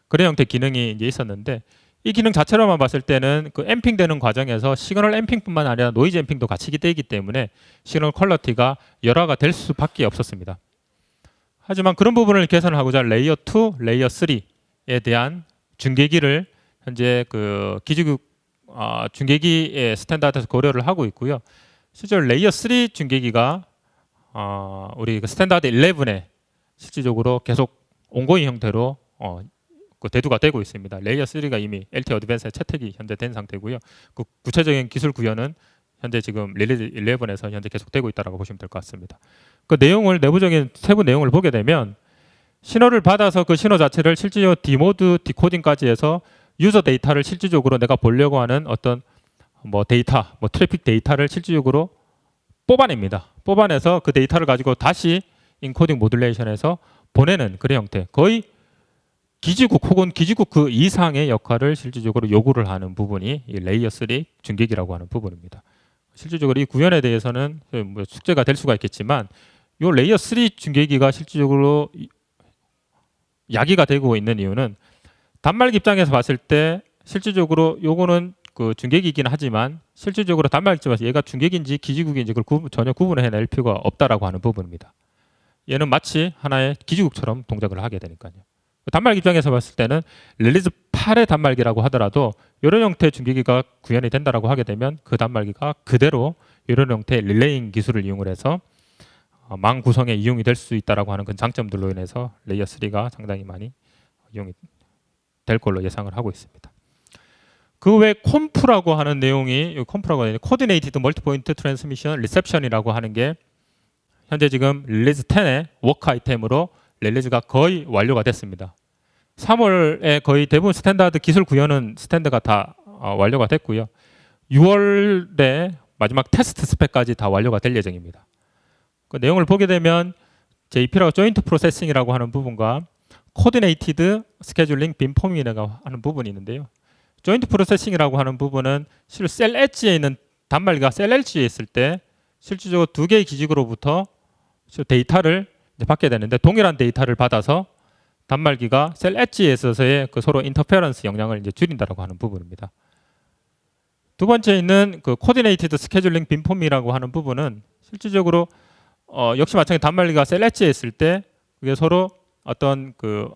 그런 형태 기능이 이제 있었는데 이 기능 자체로만 봤을 때는 그 앰핑 되는 과정에서 시그널 앰핑뿐만 아니라 노이즈 앰핑도 같이 되기 때문에 시그널 퀄리티가 열화가 될 수밖에 없었습니다. 하지만 그런 부분을 개선하고자 레이어 2, 레이어 3에 대한 중계기를 현재 그 기지국 중계기의 스탠다드에서 고려를 하고 있고요. 실제로 레이어 3 중계기가 우리 그 스탠다드 11에 실질적으로 계속 온고잉 형태로 그 대두가 되고 있습니다. 레이어 3가 이미 LTE 어드밴스에 채택이 현재 된 상태고요. 그 구체적인 기술 구현은 현재 지금 릴리즈 11에서 현재 계속되고 있다고 보시면 될 것 같습니다. 그 내용을 내부적인 세부 내용을 보게 되면 신호를 받아서 그 신호 자체를 실질적으로 디모드 디코딩까지 해서 유저 데이터를 실질적으로 내가 보려고 하는 어떤 뭐 데이터, 뭐 트래픽 데이터를 실질적으로 뽑아냅니다. 뽑아내서 그 데이터를 가지고 다시 인코딩 모듈레이션에서 보내는 그런 형태. 거의 기지국 혹은 기지국 그 이상의 역할을 실질적으로 요구를 하는 부분이 이 레이어 3 중계기라고 하는 부분입니다. 실질적으로 이 구현에 대해서는 뭐 숙제가 될 수가 있겠지만 이 레이어 3 중계기가 실질적으로 야기가 되고 있는 이유는 단말기 입장에서 봤을 때 실질적으로 요거는 그 중계기이긴 하지만 실질적으로 단말기 입장에서 얘가 중계기인지 기지국인지 그걸 전혀 구분을 해낼 필요가 없다라고 하는 부분입니다. 얘는 마치 하나의 기지국처럼 동작을 하게 되니까요. 단말기 입장에서 봤을 때는 릴리즈 8의 단말기라고 하더라도 이런 형태의 중계기가 구현이 된다라고 하게 되면 그 단말기가 그대로 이런 형태의 릴레잉 기술을 이용을 해서 망 구성에 이용이 될 수 있다라고 하는 그 장점들로 인해서 레이어 3가 상당히 많이 이용이 될 걸로 예상을 하고 있습니다. 그 외 콤프라고 하는 내용이 콤프라고 하는 코디네이티드 멀티포인트 트랜스미션 리셉션이라고 하는 게 현재 지금 릴리즈 10의 워크 아이템으로 릴리즈가 거의 완료가 됐습니다. 3월에 거의 대부분 스탠다드 기술 구현은 스탠드가 다 완료가 됐고요. 6월에 마지막 테스트 스펙까지 다 완료가 될 예정입니다. 그 내용을 보게 되면 JP라고 조인트 프로세싱이라고 하는 부분과 코디네이티드 스케줄링 빔포밍이라고 하는 부분이 있는데요. 조인트 프로세싱이라고 하는 부분은 실제 셀 엣지에 있는 단말기가 셀 엣지에 있을 때 실질적으로 두 개의 기지국으로부터 데이터를 이제 받게 되는데 동일한 데이터를 받아서 단말기가 셀 엣지에 있어서의 그 서로 인터페어런스 영향을 이제 줄인다라고 하는 부분입니다. 두 번째 있는 그 코디네이티드 스케줄링 빔폼이라고 하는 부분은 실질적으로 역시 마찬가지 단말기가 셀 엣지에 있을 때 그게 서로 어떤 그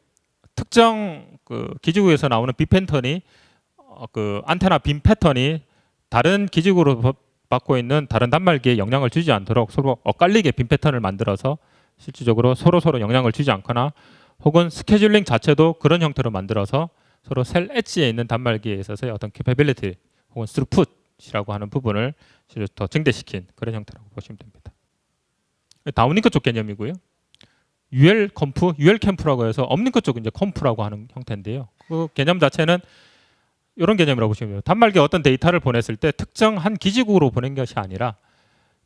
특정 그 기지국에서 나오는 빔 패턴이 그 안테나 빔 패턴이 다른 기지국으로 받고 있는 다른 단말기에 영향을 주지 않도록 서로 엇갈리게 빔 패턴을 만들어서 실질적으로 서로 영향을 주지 않거나 혹은 스케줄링 자체도 그런 형태로 만들어서 서로 셀 엣지에 있는 단말기에 있어서의 어떤 캐퍼빌리티 혹은 스루풋이라고 하는 부분을 더 증대시킨 그런 형태라고 보시면 됩니다. 다운링크 쪽 개념이고요. UL 컴프, UL 캠프라고 해서 업링크 쪽 이제 컴프라고 하는 형태인데요. 그 개념 자체는 이런 개념이라고 보시면 돼요. 단말기에 어떤 데이터를 보냈을 때 특정 한 기지국으로 보낸 것이 아니라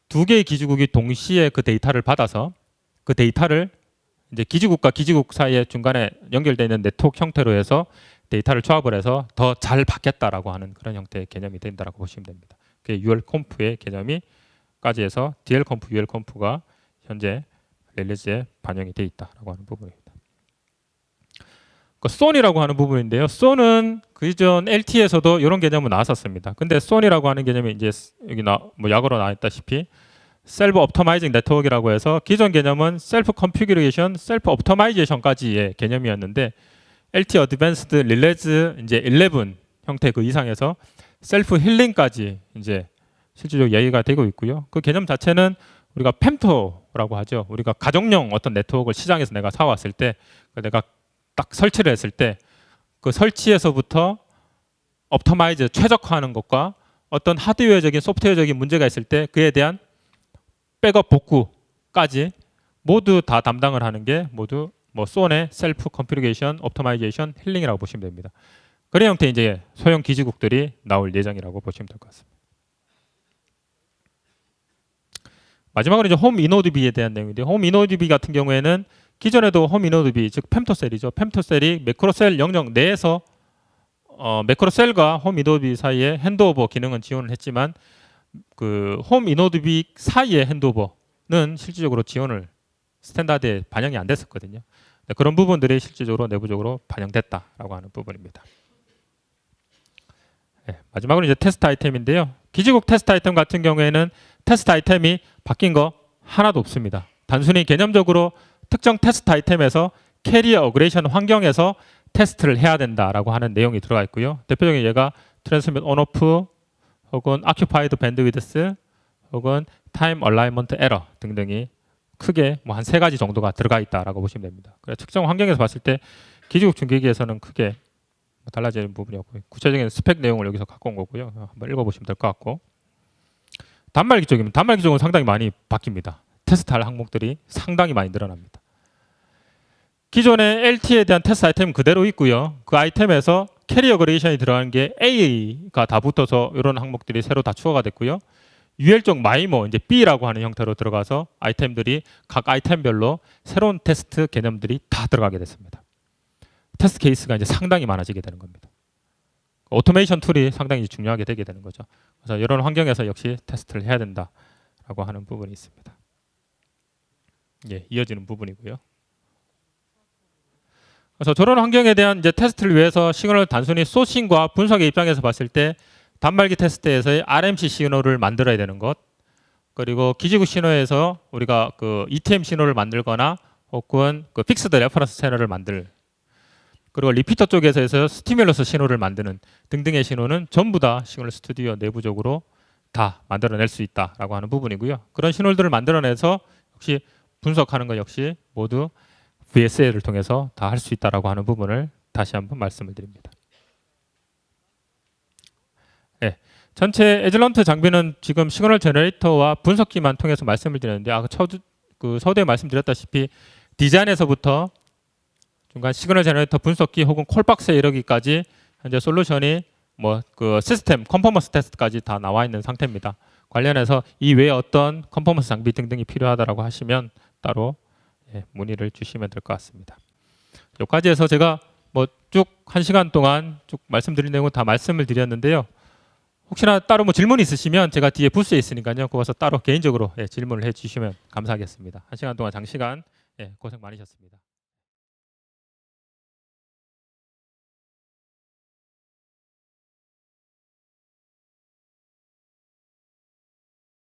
두 개의 기지국이 동시에 그 데이터를 받아서 그 데이터를 이제 기지국과 기지국 사이에 중간에 연결되어 있는 네트워크 형태로 해서 데이터를 조합을 해서 더 잘 받겠다라고 하는 그런 형태의 개념이 된다라고 보시면 됩니다. 그게 UL 컴프의 개념이까지 해서 DL 컴프, UL 컴프가 현재 릴리즈에 반영이 되어 있다라고 하는 부분입니다. 그 SON이라고 하는 부분인데요. SON은 그 이전 LT에서도 이런 개념은 나왔었습니다. 근데 SON이라고 하는 개념이 이제 여기 뭐 약으로 나와 있다시피 셀프 옵터마이징 네트워크라고 해서 기존 개념은 셀프 컨피규레이션, 셀프 옵터마이제이션까지의 개념이었는데 LT 어드밴스드 릴레즈 이제 11 형태 그 이상에서 셀프 힐링까지 이제 실질적으로 얘기가 되고 있고요. 그 개념 자체는 우리가 펨토라고 하죠. 우리가 가정용 어떤 네트워크를 시장에서 내가 사왔을 때 내가 딱 설치를 했을 때 그 설치에서부터 옵터마이즈 최적화하는 것과 어떤 하드웨어적인 소프트웨어적인 문제가 있을 때 그에 대한 백업 복구까지 모두 다 담당을 하는 게 모두 뭐 SON의 셀프 컨피그레이션, 옵터마이제이션, 힐링이라고 보시면 됩니다. 그런 형태의 이제 소형 기지국들이 나올 예정이라고 보시면 될 것 같습니다. 마지막으로 이제 홈 이노드비에 대한 내용인데 홈 이노드비 같은 경우에는 기존에도 홈 이노드비 즉 펨토셀이죠. 펨토셀이 매크로셀 영역 내에서 매크로셀과 홈 이노드비 사이에 핸드오버 기능은 지원을 했지만 그 홈 이노드비 사이의 핸드오버는 실질적으로 지원을 스탠다드에 반영이 안 됐었거든요. 그런 부분들이 실질적으로 내부적으로 반영됐다라고 하는 부분입니다. 네, 마지막으로 이제 테스트 아이템인데요. 기지국 테스트 아이템 같은 경우에는 테스트 아이템이 바뀐 거 하나도 없습니다. 단순히 개념적으로 특정 테스트 아이템에서 캐리어 어그레이션 환경에서 테스트를 해야 된다라고 하는 내용이 들어가 있고요. 대표적인 예가 트랜스밋 온오프 혹은 occupied bandwidth 혹은 time alignment error 등등이 크게 뭐 한 3가지 정도가 들어가 있다라고 보시면 됩니다. 그래서 특정 환경에서 봤을 때 기지국 중계기에서는 크게 달라지는 부분이 없고 구체적인 스펙 내용을 여기서 갖고 온 거고요. 한번 읽어보시면 될 것 같고 단말기 쪽이면 단말기 쪽은 상당히 많이 바뀝니다. 테스트할 항목들이 상당히 많이 늘어납니다. 기존의 LT에 대한 테스트 아이템은 그대로 있고요. 그 아이템에서 캐리어 그레이션이 들어간 게 A가 다 붙어서 이런 항목들이 새로 다 추가가 됐고요. UL 쪽 마이모 이제 B라고 하는 형태로 들어가서 아이템들이 각 아이템별로 새로운 테스트 개념들이 다 들어가게 됐습니다. 테스트 케이스가 이제 상당히 많아지게 되는 겁니다. 오토메이션 툴이 상당히 중요하게 되게 되는 거죠. 그래서 이런 환경에서 역시 테스트를 해야 된다라고 하는 부분이 있습니다. 예, 이어지는 부분이고요. 그래서 저런 환경에 대한 이제 테스트를 위해서 시그널을 단순히 소싱과 분석의 입장에서 봤을 때 단말기 테스트에서의 RMC 신호를 만들어야 되는 것, 그리고 기지국 신호에서 우리가 그 ETM 신호를 만들거나 혹은 그 픽스드 레퍼런스 채널을 만들, 그리고 리피터 쪽에서 스티뮬러스 신호를 만드는 등등의 신호는 전부 다 시그널 스튜디오 내부적으로 다 만들어낼 수 있다라고 하는 부분이고요. 그런 신호들을 만들어내서 역시 분석하는 것 역시 모두 VSL을 통해서 다 할 수 있다라고 하는 부분을 다시 한번 말씀을 드립니다. 네, 전체 에즐런트 장비는 지금 시그널 제너레이터와 분석기만 통해서 말씀을 드렸는데 그 서두에 말씀드렸다시피 디자인에서부터 중간 시그널 제너레이터 분석기 혹은 콜박스에 이르기까지 현재 솔루션이 뭐 그 시스템 컨퍼먼스 테스트까지 다 나와 있는 상태입니다. 관련해서 이 외에 어떤 컨퍼먼스 장비 등등이 필요하다라고 하시면 따로 문의를 주시면 될 것 같습니다. 여기까지 해서 제가 뭐 쭉 1시간 동안 쭉 말씀드린 내용은 다 말씀을 드렸는데요. 혹시나 따로 뭐 질문 있으시면 제가 뒤에 부스에 있으니까요. 거기서 따로 개인적으로 질문을 해주시면 감사하겠습니다. 1시간 동안 장시간 고생 많으셨습니다.